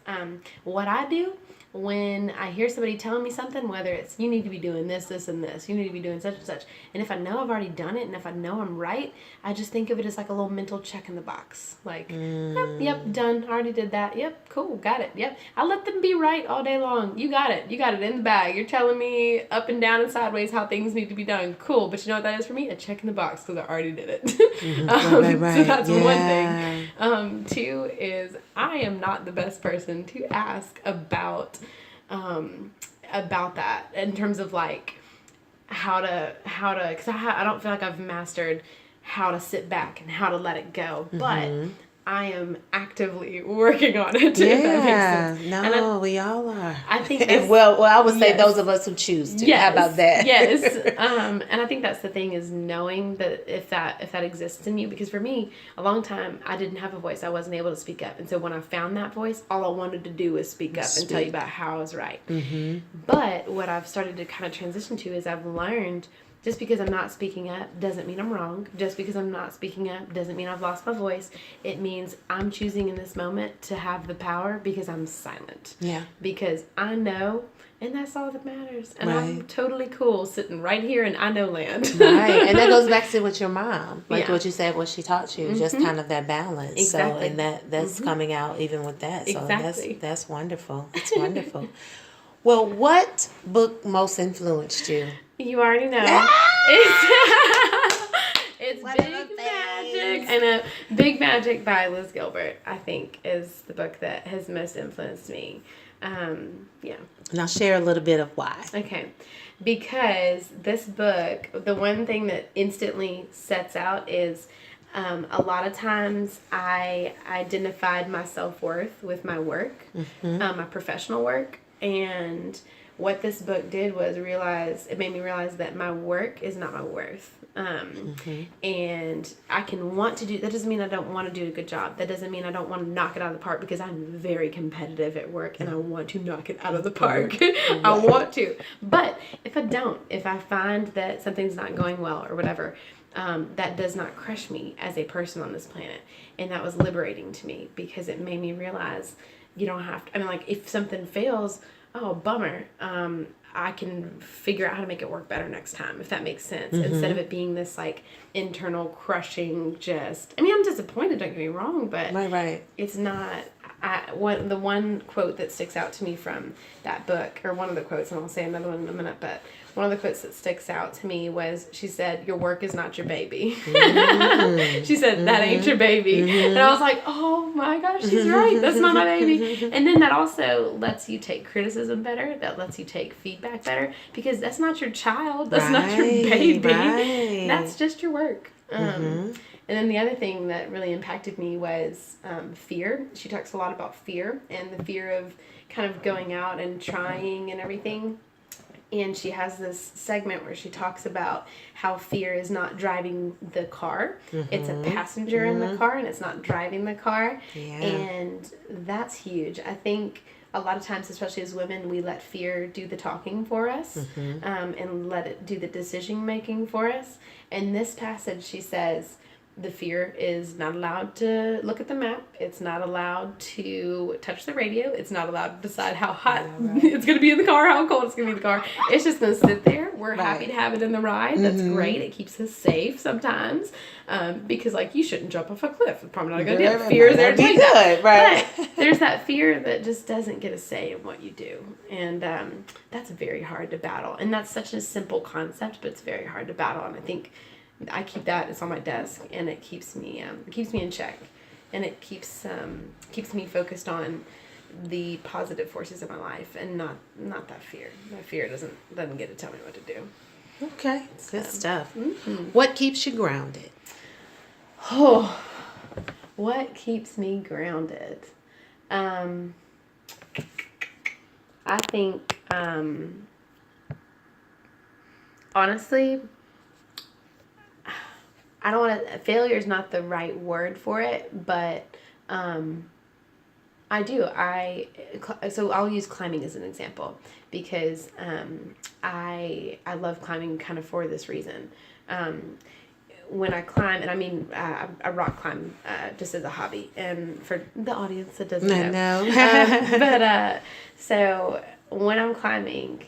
what I do when I hear somebody telling me something, whether it's you need to be doing this, and this, you need to be doing such and such, and if I know I've already done it and if I know I'm right, I just think of it as like a little mental check in the box. Like, yep, done, already did that. Yep, cool, got it. Yep, I let them be right all day long. You got it in the bag. You're telling me up and down and sideways how things need to be done. Cool, but you know what that is for me? A check in the box because I already did it. Right. So that's one thing. 2 is I am not the best person to ask about that in terms of like how to because I don't feel like I've mastered how to sit back and how to let it go, but I am actively working on it. Yeah, if that makes sense. No, we all are. I think that's, well, I would say those of us who choose to. Yes, how about that? Yes. And I think that's the thing, is knowing that if that exists in you, because for me, a long time I didn't have a voice. I wasn't able to speak up, and so when I found that voice, all I wanted to do was speak up and tell you about how I was right. But what I've started to kind of transition to is I've learned, just because I'm not speaking up doesn't mean I'm wrong. Just because I'm not speaking up doesn't mean I've lost my voice. It means I'm choosing in this moment to have the power because I'm silent. Yeah. Because I know, and that's all that matters. And I'm totally cool sitting right here in I know land. Right. And that goes back to with your mom. Like what you said, what she taught you. Just kind of that balance. Exactly. So, and that's coming out even with that. So that's wonderful. It's wonderful. Well, what book most influenced you? You already know. It's Big Magic. I know. Big Magic by Liz Gilbert, I think, is the book that has most influenced me. Yeah. And I'll share a little bit of why. Okay. Because this book, the one thing that instantly sets out is a lot of times I identified my self-worth with my work, my professional work. And what this book did was it made me realize that my work is not my worth. And I can want to do, that doesn't mean I don't want to do a good job. That doesn't mean I don't want to knock it out of the park, because I'm very competitive at work and I want to knock it out of the park. I want to. But if I find that something's not going well or whatever, that does not crush me as a person on this planet. And that was liberating to me, because it made me realize you don't have to, I mean, like, if something fails, oh, bummer. I can figure out how to make it work better next time, if that makes sense. Instead of it being this, like, internal crushing I mean, I'm disappointed, don't get me wrong, but right. it's not, the one quote that sticks out to me from that book, or one of the quotes, and I'll say another one in a minute, but one of the quotes that sticks out to me was, she said, "Your work is not your baby." She said, "That ain't your baby." And I was like, oh my gosh, she's right. That's not my baby. And then that also lets you take criticism better. That lets you take feedback better, because that's not your child. That's not your baby. Right. That's just your work. And then the other thing that really impacted me was fear. She talks a lot about fear, and the fear of kind of going out and trying and everything. And she has this segment where she talks about how fear is not driving the car. It's a passenger in the car, and it's not driving the car. Yeah. And that's huge. I think a lot of times, especially as women, we let fear do the talking for us, and let it do the decision making for us. In this passage, she says, the fear is not allowed to look at the map. It's not allowed to touch the radio. It's not allowed to decide how hot it's going to be in the car, how cold it's going to be in the car. It's just going to sit there. We're happy to have it in the ride. That's great. It keeps us safe sometimes, because, like, you shouldn't jump off a cliff. It's probably not a good idea. Fear is there to tell you that. Right. But there's that fear that just doesn't get a say in what you do. And that's very hard to battle. And that's such a simple concept, but it's very hard to battle. And I think I keep that. It's on my desk, and it keeps me in check, and it keeps me focused on the positive forces of my life, and not that fear. That fear doesn't get to tell me what to do. Okay, good stuff. What keeps you grounded? Oh, what keeps me grounded? I think honestly, I don't want to, failure is not the right word for it, but I do. So I'll use climbing as an example, because I love climbing kind of for this reason. When I climb, and I mean, I rock climb just as a hobby, and for the audience that doesn't know. But so when I'm climbing,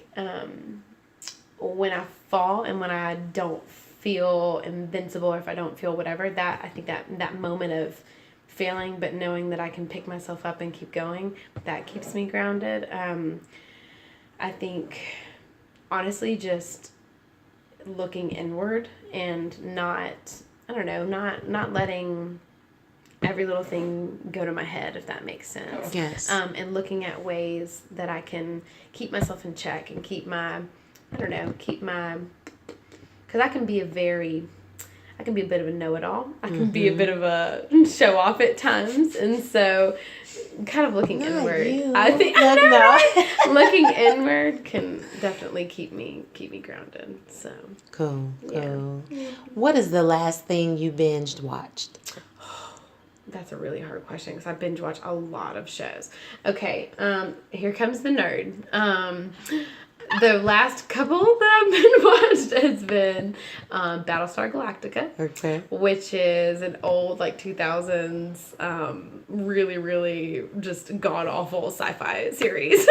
when I fall and when I don't feel invincible, or if I don't feel whatever, I think that moment of failing but knowing that I can pick myself up and keep going, that keeps me grounded. I think honestly just looking inward and not letting every little thing go to my head, if that makes sense. Yes. And looking at ways that I can keep myself in check and keep my because I can be a bit of a know-it-all. I can be a bit of a show-off at times. And so kind of looking inward. I think looking inward can definitely keep me grounded. So Cool. Yeah. What is the last thing you binged watched? That's a really hard question, because I binge watch a lot of shows. Okay, here comes the nerd. The last couple that I've been watched has been Battlestar Galactica, which is an old, like, 2000s, really, really just god-awful sci-fi series.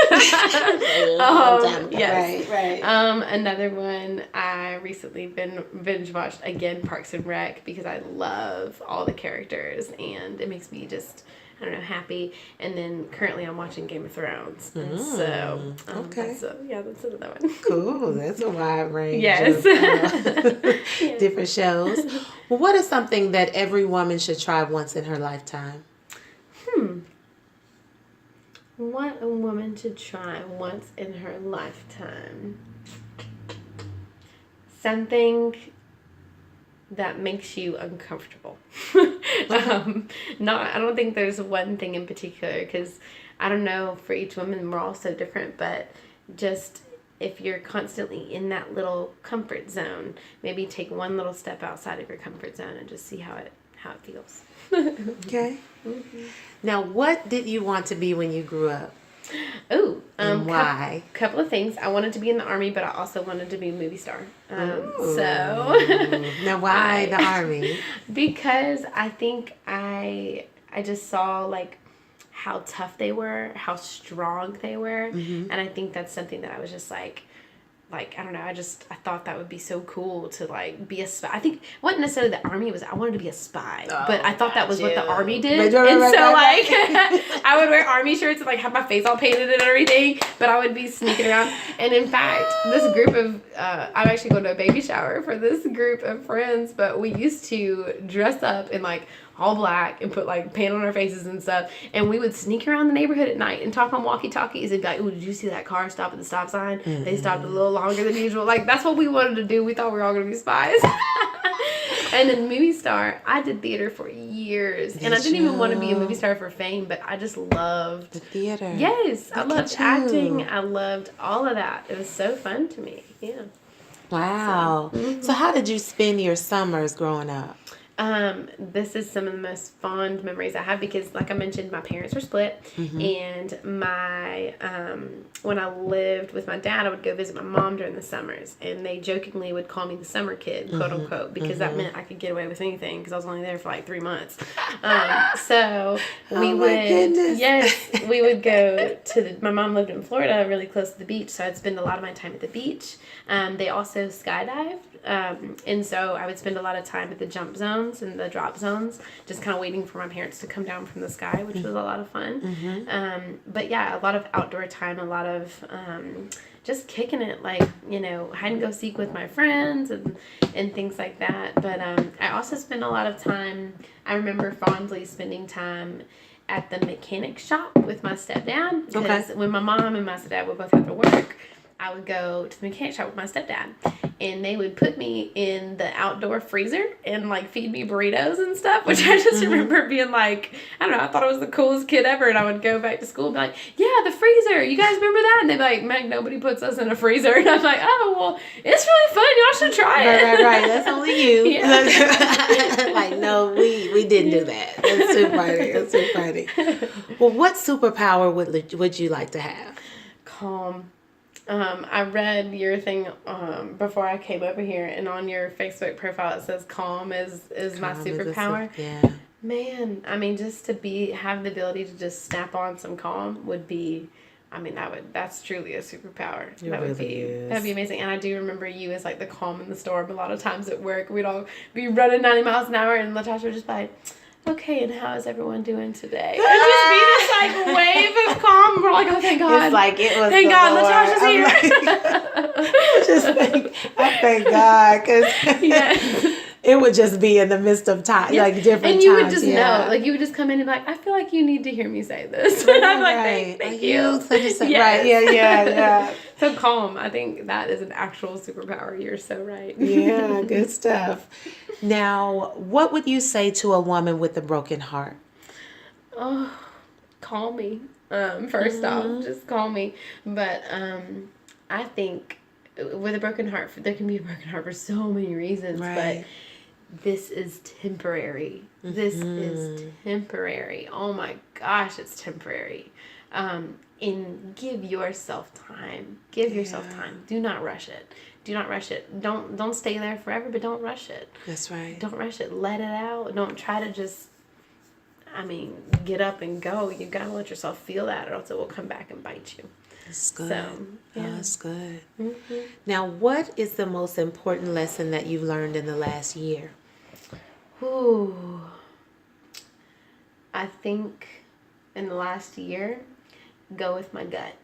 Yes. Right. Another one I recently binge watched, again, Parks and Rec, because I love all the characters, and it makes me just, I don't know, happy. And then currently I'm watching Game of Thrones. And so, that's another one. Cool. That's a wide range of different shows. Well, what is something that every woman should try once in her lifetime? What a woman should try once in her lifetime. Something that makes you uncomfortable. I don't think there's one thing in particular, because I don't know, for each woman we're all so different, but just if you're constantly in that little comfort zone, maybe take one little step outside of your comfort zone and just see how it feels. Okay. Now, what did you want to be when you grew up? Why? Couple of things. I wanted to be in the Army, but I also wanted to be a movie star. So now, why the Army? Because I think I just saw, like, how tough they were, how strong they were. Mm-hmm. And I think that's something that I was just like, I don't know, I thought that would be so cool to, like, be a spy. I think, it wasn't necessarily the Army, I wanted to be a spy. But I thought that was what the Army did. I would wear Army shirts and, like, have my face all painted and everything. But I would be sneaking around. And, in fact, this group of, I'm actually going to a baby shower for this group of friends. But we used to dress up in, like, all black and put, like, paint on our faces and stuff. And we would sneak around the neighborhood at night and talk on walkie-talkies and be like, "Ooh, did you see that car stop at the stop sign? Mm-hmm. They stopped a little longer than usual." Like, that's what we wanted to do. We thought we were all going to be spies. And then movie star, I did theater for years. And I didn't even want to be a movie star for fame, but I just loved the theater. Yes. I loved acting. I loved all of that. It was so fun to me. Yeah. Wow. So how did you spend your summers growing up? This is some of the most fond memories I have because, like I mentioned, my parents were split, and my when I lived with my dad, I would go visit my mom during the summers, and they jokingly would call me the summer kid, quote unquote, because that meant I could get away with anything because I was only there for like 3 months. So we would go to my mom lived in Florida, really close to the beach, so I'd spend a lot of my time at the beach. They also skydived. And so I would spend a lot of time at the jump zones and the drop zones, just kind of waiting for my parents to come down from the sky, which was a lot of fun. But yeah, a lot of outdoor time, a lot of just kicking it, like, you know, hide and go seek with my friends and things like that. But I also spend a lot of time, I remember fondly spending time at the mechanic shop with my stepdad, because when my mom and my stepdad would both have to work, I would go to the mechanic shop with my stepdad, and they would put me in the outdoor freezer and, like, feed me burritos and stuff, which I just remember being like, I don't know, I thought I was the coolest kid ever, and I would go back to school and be like, "Yeah, the freezer, you guys remember that?" And they'd be like, "Meg, nobody puts us in a freezer." And I was like, "Oh, well, it's really fun, y'all should try it." Right, that's only you. Like, no, we didn't do that. That's too funny. Well, what superpower would you like to have? Calm. I read your thing before I came over here, and on your Facebook profile it says calm is my superpower. Yeah. Man, I mean, just to have the ability to just snap on some calm would be, I mean, that's truly a superpower. That'd be amazing. And I do remember you as, like, the calm in the storm. A lot of times at work, we'd all be running 90 miles an hour, and Latasha would just be like, "Okay, and how is everyone doing today?" And just be this, like, wave of calm. We're like, "Oh, thank God." It's like it was. Thank God, Lord. Latasha's here. I thank God, because it would just be in the midst of time, like different times. And you would just know, like, you would just come in and be like, "I feel like you need to hear me say this." And I'm like, thank you. Yes. Right, yeah. So calm. I think that is an actual superpower. You're so right. Yeah, good stuff. Now, what would you say to a woman with a broken heart? Oh, call me. First off, just call me. But I think with a broken heart, there can be a broken heart for so many reasons. Right. But this is temporary. This is temporary. Oh my gosh, it's temporary. And give yourself time. Give yourself time. Do not rush it. Do not rush it. Don't stay there forever, but don't rush it. That's right. Don't rush it. Let it out. Don't try to just, get up and go. You got to let yourself feel that, or else it will come back and bite you. That's good. So, yeah. Oh, that's good. Now, what is the most important lesson that you've learned in the last year? Ooh. I think in the last year, go with my gut.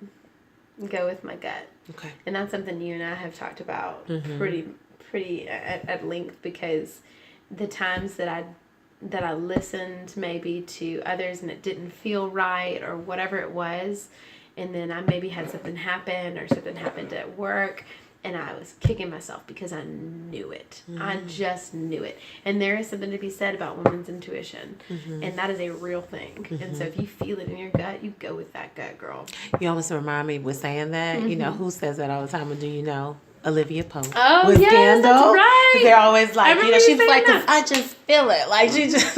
Go with my gut. Okay. And that's something you and I have talked about pretty at length, because the times that I listened maybe to others and it didn't feel right or whatever it was, and then I maybe had something happen or something happened at work, and I was kicking myself because I knew it. I just knew it. And there is something to be said about women's intuition. And that is a real thing. And so if you feel it in your gut, you go with that gut, girl. You almost remind me with saying that. You know, who says that all the time? Do you know? Olivia Pope. Oh, with yes, Scandal. that's right. They're always like, she's like, that. I just feel it. Like, she just,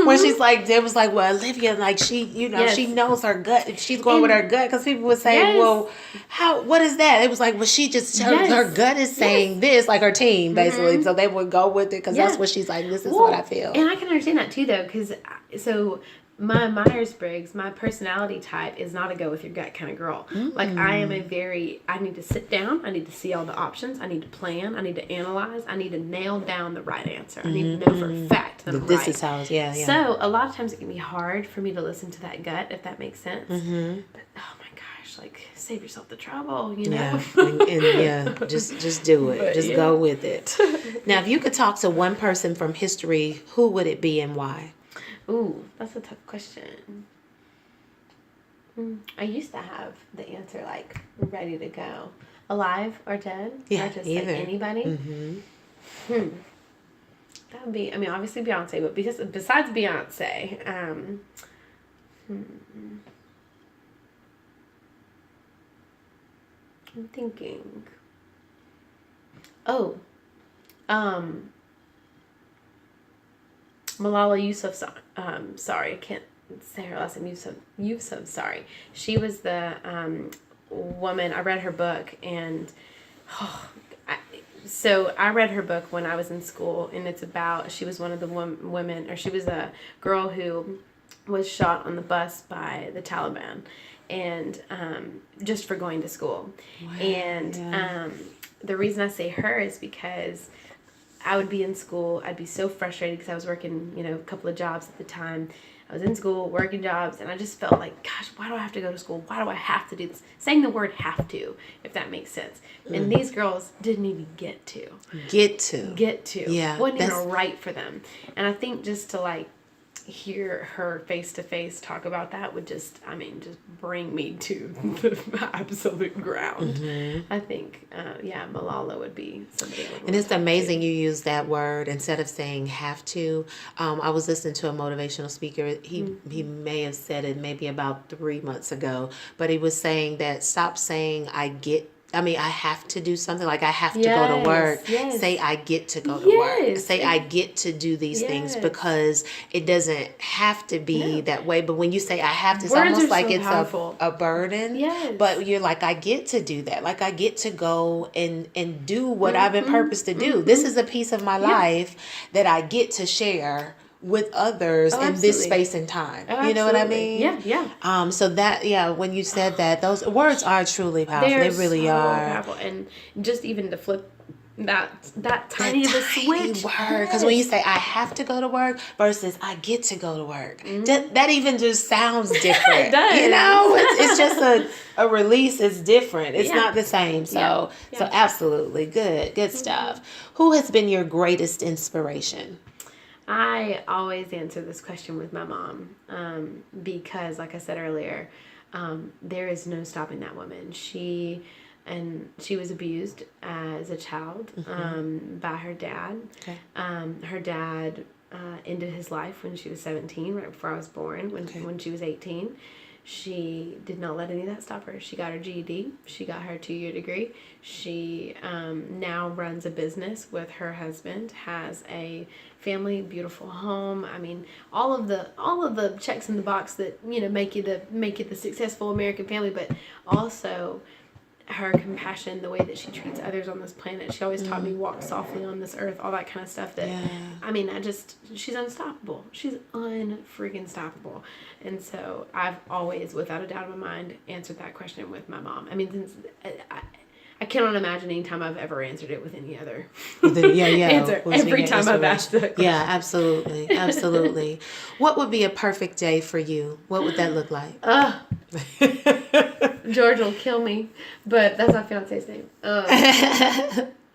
when she's like, they was like, well, Olivia, like, she, she knows her gut. She's going with her gut. Because people would say, well, what is that? It was like, well, she just, her gut is saying this, like her team, basically. So they would go with it because that's what she's like, this is what I feel. And I can understand that too, though, because, so my Myers-Briggs, my personality type is not a go with your gut kind of girl. Like, I am I need to sit down, I need to see all the options, I need to plan, I need to analyze, I need to nail down the right answer. I need to know for a fact that I'm this right. is how, yeah. So, a lot of times it can be hard for me to listen to that gut, if that makes sense. But, oh my gosh, like, save yourself the trouble, you know? Yeah, and just do it. Just go with it. Now, if you could talk to one person from history, who would it be and why? Ooh, that's a tough question. I used to have the answer, like, ready to go. Alive or dead? Yeah, or just either. like anybody? That would be, I mean, obviously Beyonce, but besides Beyonce, I'm thinking. Oh, Malala Yousafzai. Sorry, I can't say her last name. Yousaf. Sorry, she was the woman. I read her book, and so I read her book when I was in school, and it's about, she was one of the women, or she was a girl who was shot on the bus by the Taliban, and just for going to school. Wow, and the reason I say her is because I would be in school, I'd be so frustrated because I was working, a couple of jobs at the time. I was in school, working jobs, and I just felt like, gosh, why do I have to go to school? Why do I have to do this? Saying the word have to, if that makes sense. And these girls didn't even get to. Get to. Yeah. Wasn't even right for them. And I think just to, like, hear her face-to-face talk about that would just bring me to the absolute ground. I think, Malala would be somebody I would And it's amazing you use that word instead of saying have to. I was listening to a motivational speaker. He may have said it maybe about 3 months ago, but he was saying that stop saying I have to do something, like I have to go to work. Yes. Say I get to go to work. Say I get to do these things, because it doesn't have to be that way. But when you say I have to, it's Words almost are like so it's powerful. a burden. Yes. But you're like, I get to do that. Like I get to go and do what I've been purposed to do. This is a piece of my life that I get to share with others in this space and time. You know what I mean? Yeah. So that, when you said that, those words are truly powerful. They really are powerful. And just even to flip that tiny of a switch word, because when you say I have to go to work versus I get to go to work, that even just sounds different. It does. It's just a release is different. It's not the same. So absolutely good stuff. Who has been your greatest inspiration? I always answer this question with my mom, because, like I said earlier, there is no stopping that woman. She was abused as a child by her dad. Okay. Her dad ended his life when she was 17, right before I was born. When she was 18, she did not let any of that stop her. She got her GED. She got her 2-year degree. She now runs a business with her husband, has a family, beautiful home. I mean, all of the checks in the box that make you the successful American family, but also her compassion, the way that she treats others on this planet. She always taught me walk softly on this earth, all that kind of stuff. She's unstoppable. She's unfreaking stoppable. And so I've always, without a doubt in my mind, answered that question with my mom. I mean, since I cannot imagine any time I've ever answered it with any other answer. Every time I've asked that question. Yeah, absolutely. What would be a perfect day for you? What would that look like? George will kill me, but that's my fiance's name.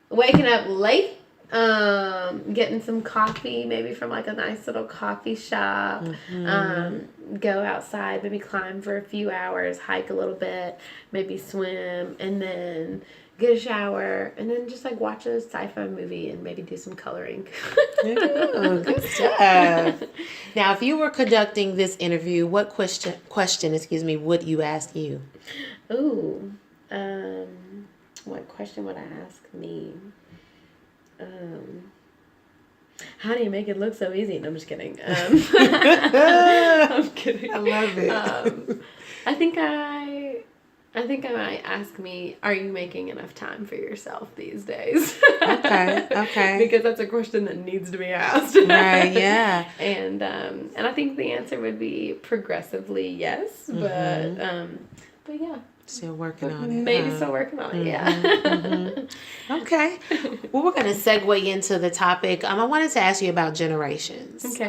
Waking up late, getting some coffee, maybe from like a nice little coffee shop, go outside, maybe climb for a few hours, hike a little bit, maybe swim, and then get a shower, and then just like watch a sci-fi movie and maybe do some coloring. Ooh, good stuff. Now, if you were conducting this interview, what question, would you ask you? Ooh, what question would I ask me? How do you make it look so easy? No, I'm just kidding. I'm kidding. I love it. I think I I think I might ask me, are you making enough time for yourself these days? Okay. Because that's a question that needs to be asked. Right, yeah. And I think the answer would be progressively yes, but yeah. Still working on it. Maybe still working on it, yeah. Okay. Well, we're going to segue into the topic. I wanted to ask you about generations. Okay.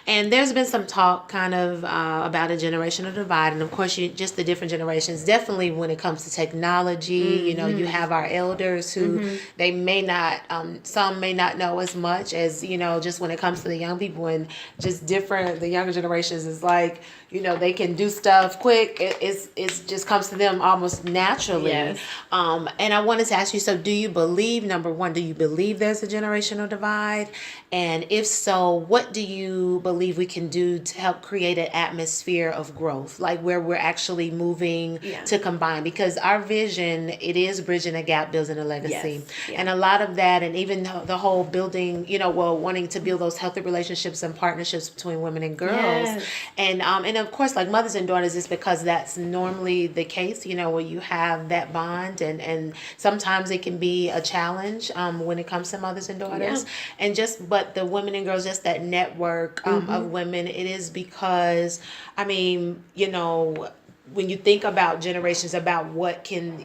And there's been some talk kind of about a generational divide. And of course, just the different generations, definitely when it comes to technology, you know, you have our elders who they may not, some may not know as much as, you know, just when it comes to the young people and just different, the younger generations is like, you know, they can do stuff quick. It just comes to them almost naturally. Yes. And I wanted to ask you, so do you believe, number one, do you believe there's a generational divide? And if so, what do you believe we can do to help create an atmosphere of growth, like where we're actually moving to combine? Because our vision, it is bridging a gap, building a legacy. Yes. Yeah. And a lot of that, and even the whole building, you know, well, wanting to build those healthy relationships and partnerships between women and girls. Yes. And of course, like mothers and daughters, is because that's normally the case, you know, where you have that bond, and sometimes it can be a challenge when it comes to mothers and daughters. And but the women and girls, just that network of women, it is because, I mean, you know, when you think about generations, about what can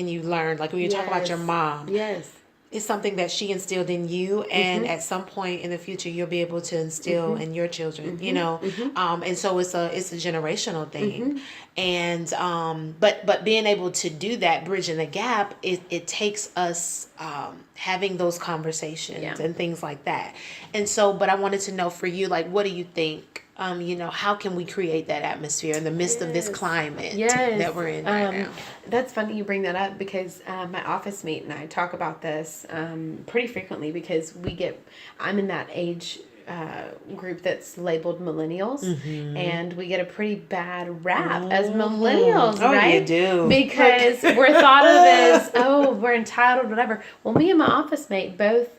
you learn, like when you talk about your mom, it's something that she instilled in you, and at some point in the future you'll be able to instill in your children, you know. And so it's a generational thing. And but being able to do that, bridging the gap, it takes us having those conversations and things like that. And so, but I wanted to know for you, like, what do you think? You know, how can we create that atmosphere in the midst of this climate that we're in right now? That's funny you bring that up, because my office mate and I talk about this pretty frequently, because I'm in that age group that's labeled millennials, and we get a pretty bad rap as millennials, right? You do. Because we're thought of as, oh, we're entitled, whatever. Well, me and my office mate both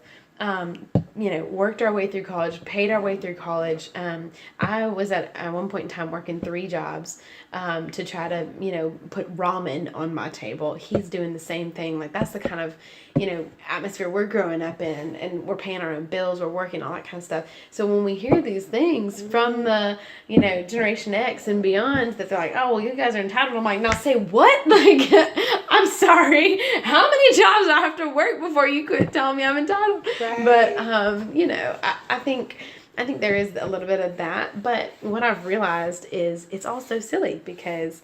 you know, worked our way through college, paid our way through college. I was at one point in time working 3 jobs to try to, you know, put ramen on my table. He's doing the same thing. Like, that's the kind of, you know, atmosphere we're growing up in, and we're paying our own bills, we're working, all that kind of stuff. So when we hear these things from the, you know, Generation X and beyond, that they're like, oh, well, you guys are entitled. I'm like, now say what? Like, I'm sorry. How many jobs do I have to work before you could tell me I'm entitled? Right. But, you know, I think there is a little bit of that. But what I've realized is it's also silly, because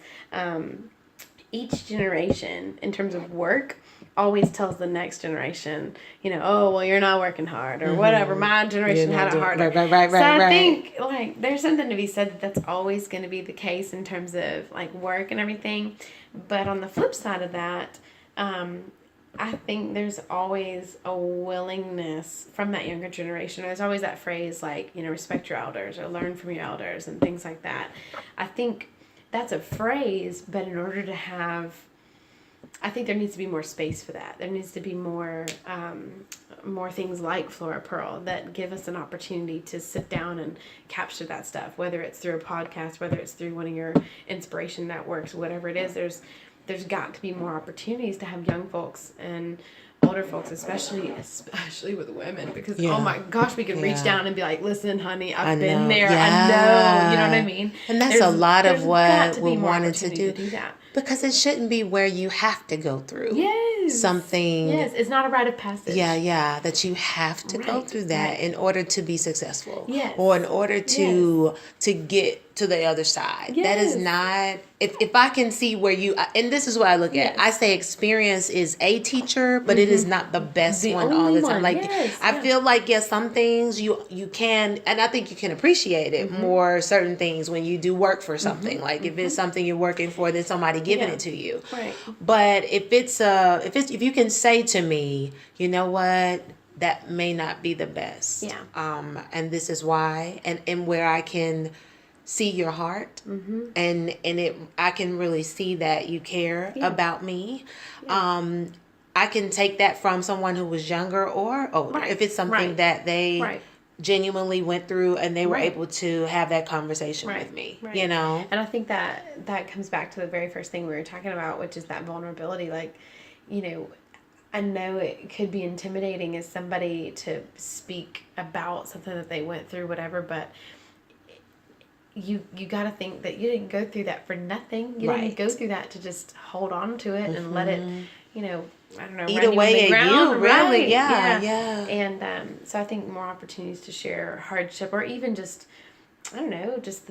each generation, in terms of work, always tells the next generation, you know, oh, well, you're not working hard, or whatever. My generation had it harder. Right. So I think, like, there's something to be said that's always going to be the case in terms of, like, work and everything. But on the flip side of that, I think there's always a willingness from that younger generation. There's always that phrase, like, you know, respect your elders, or learn from your elders, and things like that. I think that's a phrase, but in order to have, I think there needs to be more space for that. There needs to be more things like Flora Pearl that give us an opportunity to sit down and capture that stuff, whether it's through a podcast, whether it's through one of your inspiration networks, whatever it is. There's got to be more opportunities to have young folks and older folks, especially with women, because oh my gosh, we can reach down and be like, listen, honey, I've been there. I know, you know what I mean? And that's a lot of what we wanted to do that. Because it shouldn't be where you have to go through something. Yes, it's not a rite of passage. Yeah, that you have to go through that in order to be successful. Yes. Or in order to get to the other side. Yes. That is not, if I can see where you, and this is what I look at, I say experience is a teacher, but it is not the best one all the time. Like, I feel like, some things you can, and I think you can appreciate it more, certain things when you do work for something. Like, if it's something you're working for, then somebody giving it to you. Right. But if you can say to me, you know what, that may not be the best. Yeah. And this is why, and where I can see your heart, and I can really see that you care about me. I can take that from someone who was younger or older. If it's something that they genuinely went through, and they were able to have that conversation with me, you know? And I think that comes back to the very first thing we were talking about, which is that vulnerability. Like, you know, I know it could be intimidating as somebody to speak about something that they went through, whatever, but you got to think that you didn't go through that for nothing. You didn't go through that to just hold on to it and let it, you know, I don't know, eat away at you, really. Yeah. And so I think more opportunities to share hardship, or even just, I don't know, just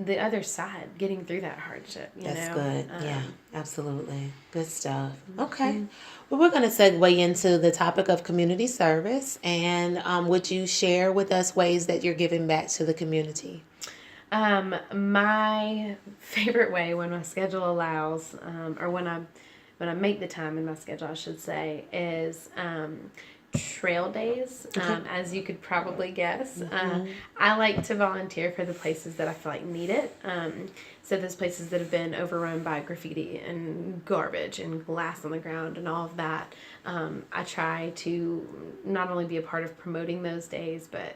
the other side, getting through that hardship. That's good. Yeah, absolutely. Good stuff. Okay. Well, we're going to segue into the topic of community service. And would you share with us ways that you're giving back to the community? My favorite way, when my schedule allows, or when I make the time in my schedule, I should say, is trail days. As you could probably guess, I like to volunteer for the places that I feel like need it. So those places that have been overrun by graffiti and garbage and glass on the ground and all of that, I try to not only be a part of promoting those days, but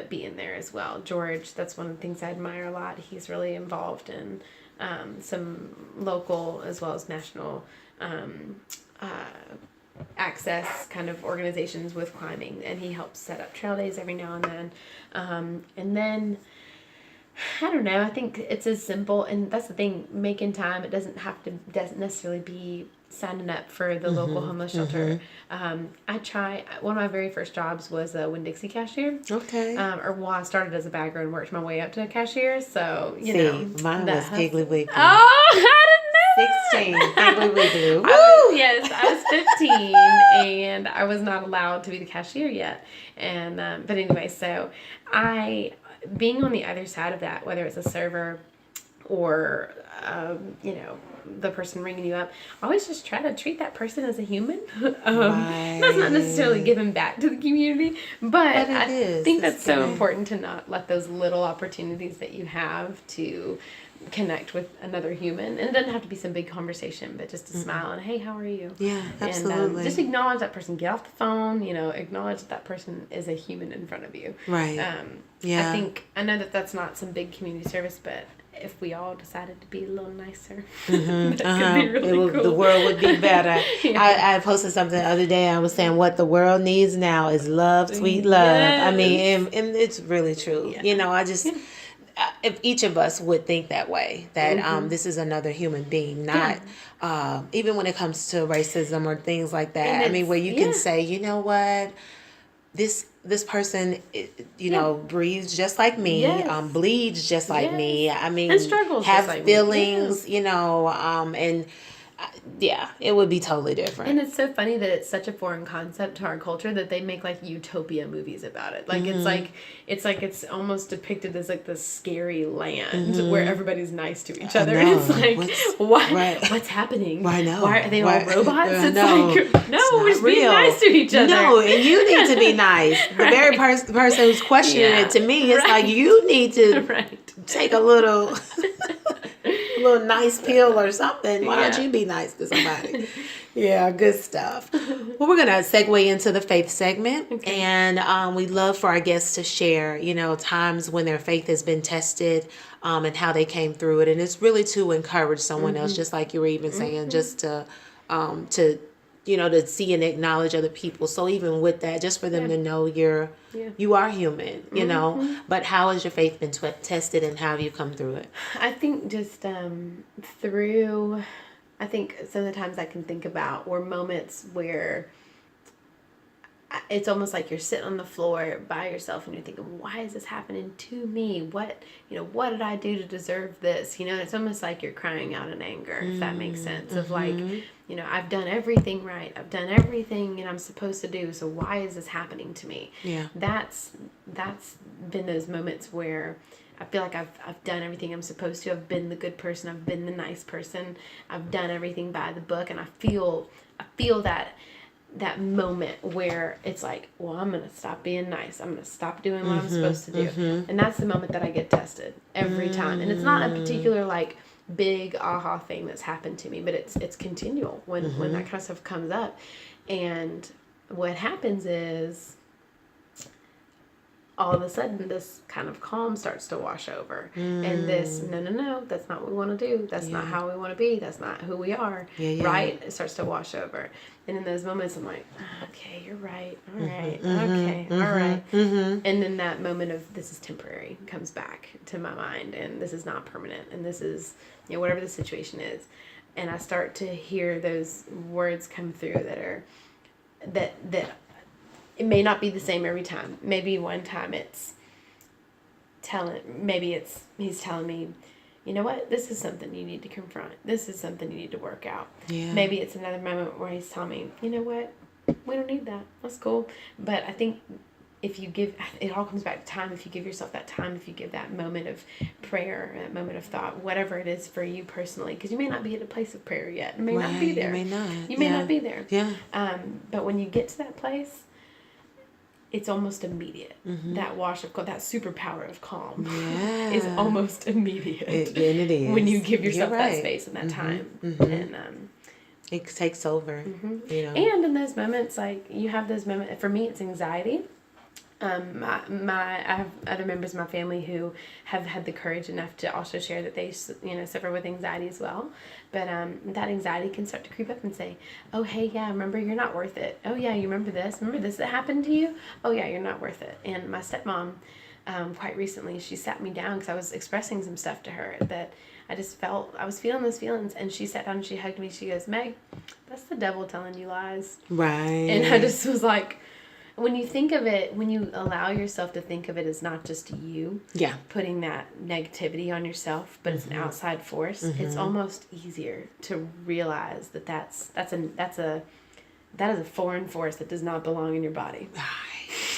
be in there as well. George, that's one of the things I admire a lot. He's really involved in some local as well as national access kind of organizations with climbing, and he helps set up trail days every now and then. And then, I don't know, I think it's as simple, and that's the thing, making time. It doesn't necessarily be signing up for the local homeless shelter. I try, one of my very first jobs was a Winn-Dixie cashier. Okay. I started as a bagger and worked my way up to a cashier, so, you know. Mine was Piggly Wiggly. Oh, I didn't know 16, Piggly Wiggly. Woo! I was 15, and I was not allowed to be the cashier yet. And, but anyway, so being on the other side of that, whether it's a server or, you know, the person ringing you up, I always just try to treat that person as a human. That's not necessarily giving back to the community, but I think that's so important to not let those little opportunities that you have to connect with another human. And it doesn't have to be some big conversation, but just a smile and, hey, how are you? Yeah, absolutely. And just acknowledge that person. Get off the phone, you know, acknowledge that person is a human in front of you. Right. I know that that's not some big community service, but if we all decided to be a little nicer, that could be really cool. The world would be better. I posted something the other day. I was saying what the world needs now is love, sweet love. Yes. I mean, and it's really true. Yeah. You know, I just... if each of us would think that way, that this is another human being, not even when it comes to racism or things like that. I mean, where you can say, you know what, this person, you know, breathes just like me, bleeds just like me. I mean, and struggles have just like feelings, you know, and it would be totally different. And it's so funny that it's such a foreign concept to our culture that they make like utopia movies about it. Like it's almost depicted as like this scary land where everybody's nice to each other. And it's like, what's happening? Why no? Why are they all robots? It's like, no, we're just being nice to each other. No, and you need to be nice. The very person who's questioning it, to me, it's like you need to take a little nice pill or something. Why don't you be nice to somebody? Yeah, good stuff. Well, we're going to segue into the faith segment. And we'd love for our guests to share, you know, times when their faith has been tested and how they came through it. And it's really to encourage someone else, just like you were even saying, just to you know, to see and acknowledge other people. So even with that, just for them to know you are human, you know. But how has your faith been tested, and how have you come through it? I think just I think some of the times I can think about were moments where it's almost like you're sitting on the floor by yourself and you're thinking, why is this happening to me? What did I do to deserve this? You know, it's almost like you're crying out in anger, if that makes sense, of like, you know, I've done everything right. I've done everything and I'm supposed to do. So why is this happening to me? Yeah. That's been those moments where I feel like I've done everything I'm supposed to. I've been the good person. I've been the nice person. I've done everything by the book. And I feel that moment where it's like, well, I'm going to stop being nice. I'm going to stop doing what I'm supposed to do. And that's the moment that I get tested every time. And it's not a particular like big aha thing that's happened to me, but it's continual when that kind of stuff comes up. And what happens is all of a sudden this kind of calm starts to wash over. And this, no, that's not what we want to do. That's not how we want to be. That's not who we are. Right? It starts to wash over. And in those moments, I'm like, okay, you're right. All right. Okay. All right. And then that moment of this is temporary comes back to my mind, and this is not permanent. And this is, whatever the situation is. And I start to hear those words come through that it may not be the same every time. Maybe one time he's telling me, you know what, this is something you need to confront. This is something you need to work out. Yeah. Maybe it's another moment where he's telling me, you know what, we don't need that. That's cool. But I think if you give, it all comes back to time. If you give yourself that time, if you give that moment of prayer, that moment of thought, whatever it is for you personally, because you may not be at a place of prayer yet. You may not be there. You may not be there. Yeah. But when you get to that place, it's almost immediate. That wash of calm, that superpower of calm is almost immediate. And it is. When you give yourself that space and that time. And it takes over. And in those moments, like you have those moments, for me it's anxiety. I have other members of my family who have had the courage enough to also share that they, suffer with anxiety as well. But that anxiety can start to creep up and say, oh, hey, yeah, remember, you're not worth it. Oh, yeah, you remember this? Remember this that happened to you? Oh, yeah, you're not worth it. And my stepmom, quite recently, she sat me down because I was expressing some stuff to her that I just felt, I was feeling those feelings. And she sat down and she hugged me. She goes, Meg, that's the devil telling you lies. Right. And I just was like, when you think of it, when you allow yourself to think of it as not just you putting that negativity on yourself, but it's an outside force, it's almost easier to realize that that is a foreign force that does not belong in your body.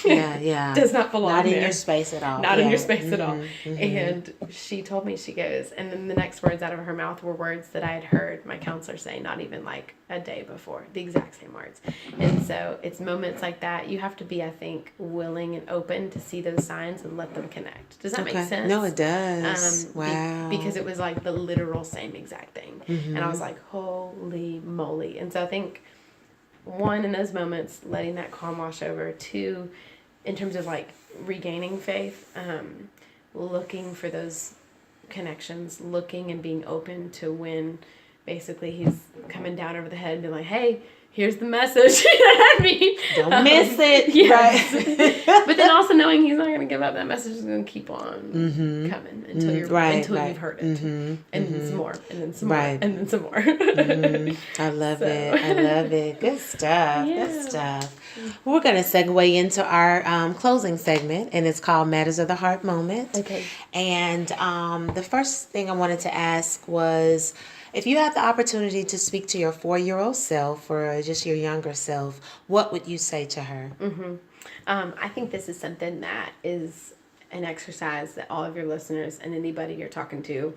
Yeah. Does not belong Not in there. your space at all. Not in your space at all. And she told me, she goes, and then the next words out of her mouth were words that I had heard my counselor say not even like a day before, the exact same words. And so it's moments like that. You have to be, I think, willing and open to see those signs and let them connect. Does that make sense? No, it does. Wow. Because it was like the literal same exact thing. And I was like, holy moly. And so I think, one, in those moments, letting that calm wash over. Two, in terms of like regaining faith, looking for those connections, looking and being open to when basically he's coming down over the head and being like, hey, here's the message. You know what I mean? Don't miss it. Yes. Right. But then also knowing he's not going to give up, that message is going to keep on coming until you've heard it. And then some more, and then some more, and then some more. I love it. Good stuff. Good stuff. We're going to segue into our closing segment, and it's called Matters of the Heart Moment. Okay. And the first thing I wanted to ask was, if you had the opportunity to speak to your 4-year-old self or just your younger self, what would you say to her? I think this is something that is an exercise that all of your listeners and anybody you're talking to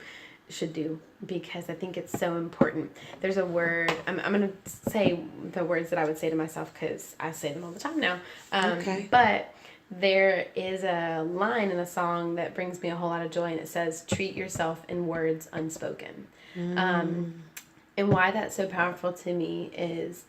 should do, because I think it's so important. There's a word, I'm going to say the words that I would say to myself because I say them all the time now. But there is a line in a song that brings me a whole lot of joy, and it says, treat yourself in words unspoken. And why that's so powerful to me is,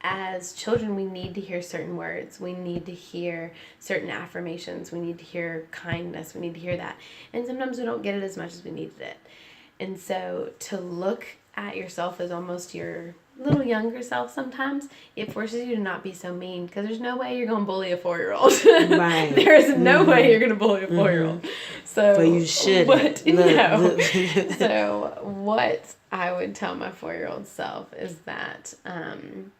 as children, we need to hear certain words. We need to hear certain affirmations. We need to hear kindness. We need to hear that. And sometimes we don't get it as much as we needed it. And so to look at yourself as almost your little younger self sometimes, it forces you to not be so mean, because there's no way you're going to bully a 4-year-old. Right. There is no way you're going to bully a 4-year-old. So but you should. So what I would tell my 4-year-old self is that, and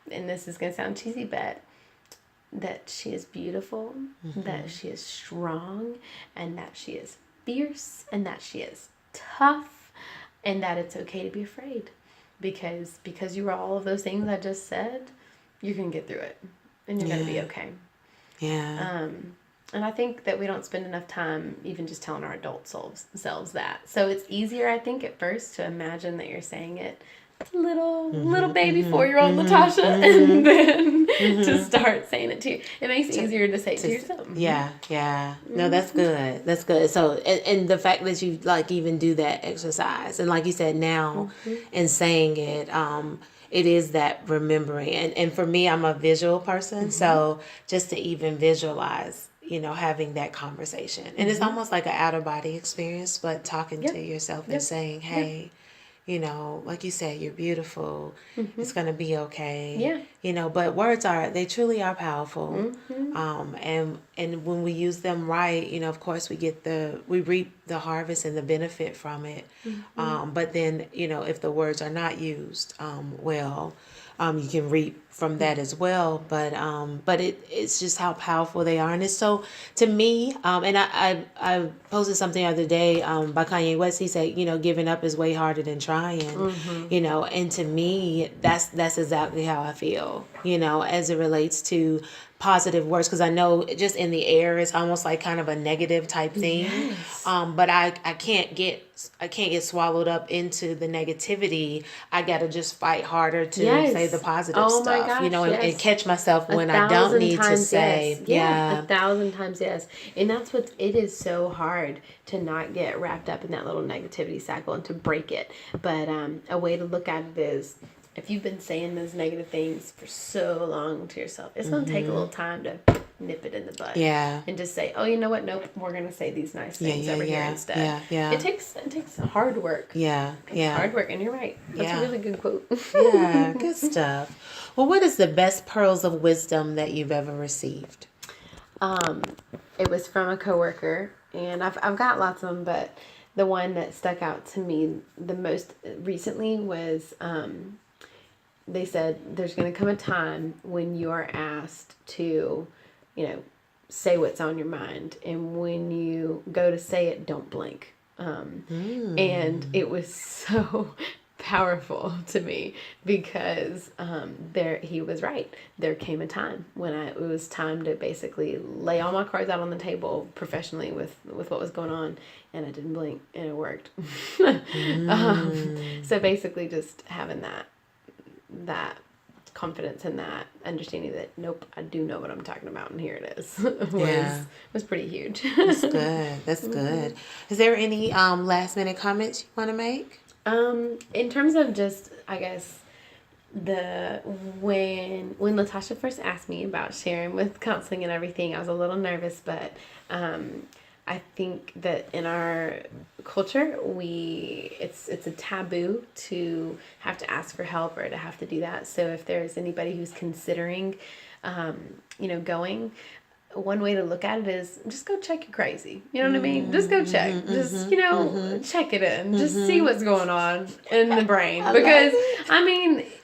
this is going to sound cheesy, but that she is beautiful, that she is strong, and that she is fierce, and that she is tough, and that it's okay to be afraid. Because you are all of those things I just said, you can get through it, and you're going to be okay. Yeah. And I think that we don't spend enough time even just telling our adult selves that. So it's easier, I think, at first to imagine that you're saying it to little baby 4-year-old Latasha, and then to start saying it to you. It makes it easier to say it to yourself. Yeah. No, that's good. That's good. So, and the fact that you like even do that exercise, and like you said now, and saying it, it is that remembering. And for me, I'm a visual person, so just to even visualize, having that conversation. And it's almost like an out-of-body experience, but talking to yourself and saying, hey, like you said, you're beautiful. It's going to be okay. Yeah. But words they truly are powerful. And when we use them right, of course we reap the harvest and the benefit from it. But then, if the words are not used well, you can reap from that as well. But it's just how powerful they are. And it's so, to me, and I posted something the other day by Kanye West. He said, giving up is way harder than trying, and to me, that's exactly how I feel, as it relates to positive words, because I know just in the air it's almost like kind of a negative type thing. Yes. But I can't get swallowed up into the negativity. I gotta just fight harder to say the positive stuff. My gosh, and catch myself when I don't need to say. Yes. 1,000 times yes. And that's it is so hard to not get wrapped up in that little negativity cycle and to break it. But a way to look at it is, if you've been saying those negative things for so long to yourself, it's going to take a little time to nip it in the bud. Yeah. And just say, oh, you know what? Nope, we're going to say these nice things over here instead. Yeah. It takes hard work. Yeah. Hard work, and you're right. That's a really good quote. Yeah, good stuff. Well, what is the best pearls of wisdom that you've ever received? It was from a coworker, and I've got lots of them, but the one that stuck out to me the most recently was they said there's going to come a time when you are asked to, say what's on your mind. And when you go to say it, don't blink. And it was so powerful to me because he was right. There came a time when it was time to basically lay all my cards out on the table professionally with what was going on. And I didn't blink, and it worked. So basically just having that confidence and that understanding that, nope, I do know what I'm talking about, and here it is, was pretty huge. That's good. That's good. Is there any last minute comments you want to make? In terms of just, I guess, when Latasha first asked me about sharing with counseling and everything, I was a little nervous, but I think that in our culture, it's a taboo to have to ask for help or to have to do that. So if there's anybody who's considering, going, one way to look at it is just go check your crazy. You know what I mean? Just go check. Just, check it in. Just see what's going on in the brain. Because,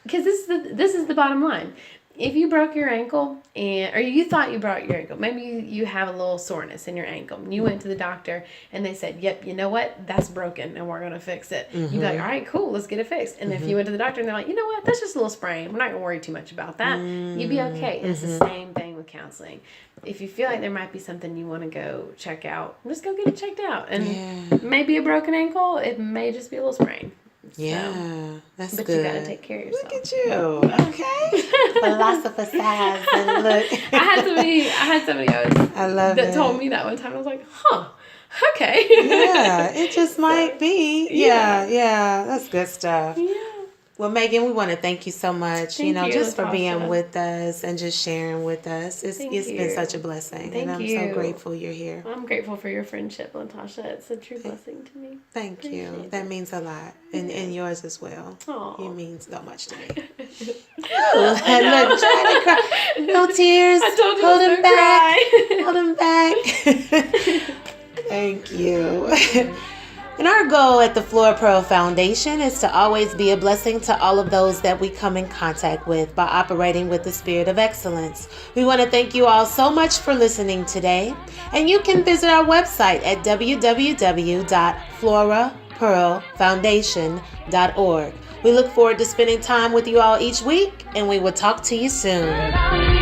this is the bottom line. If you broke your ankle or you thought you broke your ankle, maybe you have a little soreness in your ankle. You went to the doctor and they said, yep, you know what? That's broken and we're going to fix it. You'd be like, all right, cool, let's get it fixed. And if you went to the doctor and they're like, you know what? That's just a little sprain. We're not going to worry too much about that. You'd be okay. It's the same thing with counseling. If you feel like there might be something you want to go check out, just go get it checked out. And maybe a broken ankle, it may just be a little sprain. That's but good. You gotta take care of yourself. Look at you. Okay. Philosopher size and look. I had somebody else that told me that one time. I was like, okay. Yeah, it just might be. Yeah. That's good stuff. Yeah. Well, Meagan, we want to thank you so much, just for being with us and just sharing with us. It's been such a blessing. And I'm so grateful you're here. I'm grateful for your friendship, Latasha. It's a true blessing to me. Thank you. That means a lot. And yours as well. Aww. You mean so much to me. Look, trying to cry. No tears. I told you Hold them back. Thank you. And our goal at the Flora Pearl Foundation is to always be a blessing to all of those that we come in contact with by operating with the spirit of excellence. We want to thank you all so much for listening today. And you can visit our website at www.florapearlfoundation.org. We look forward to spending time with you all each week, and we will talk to you soon.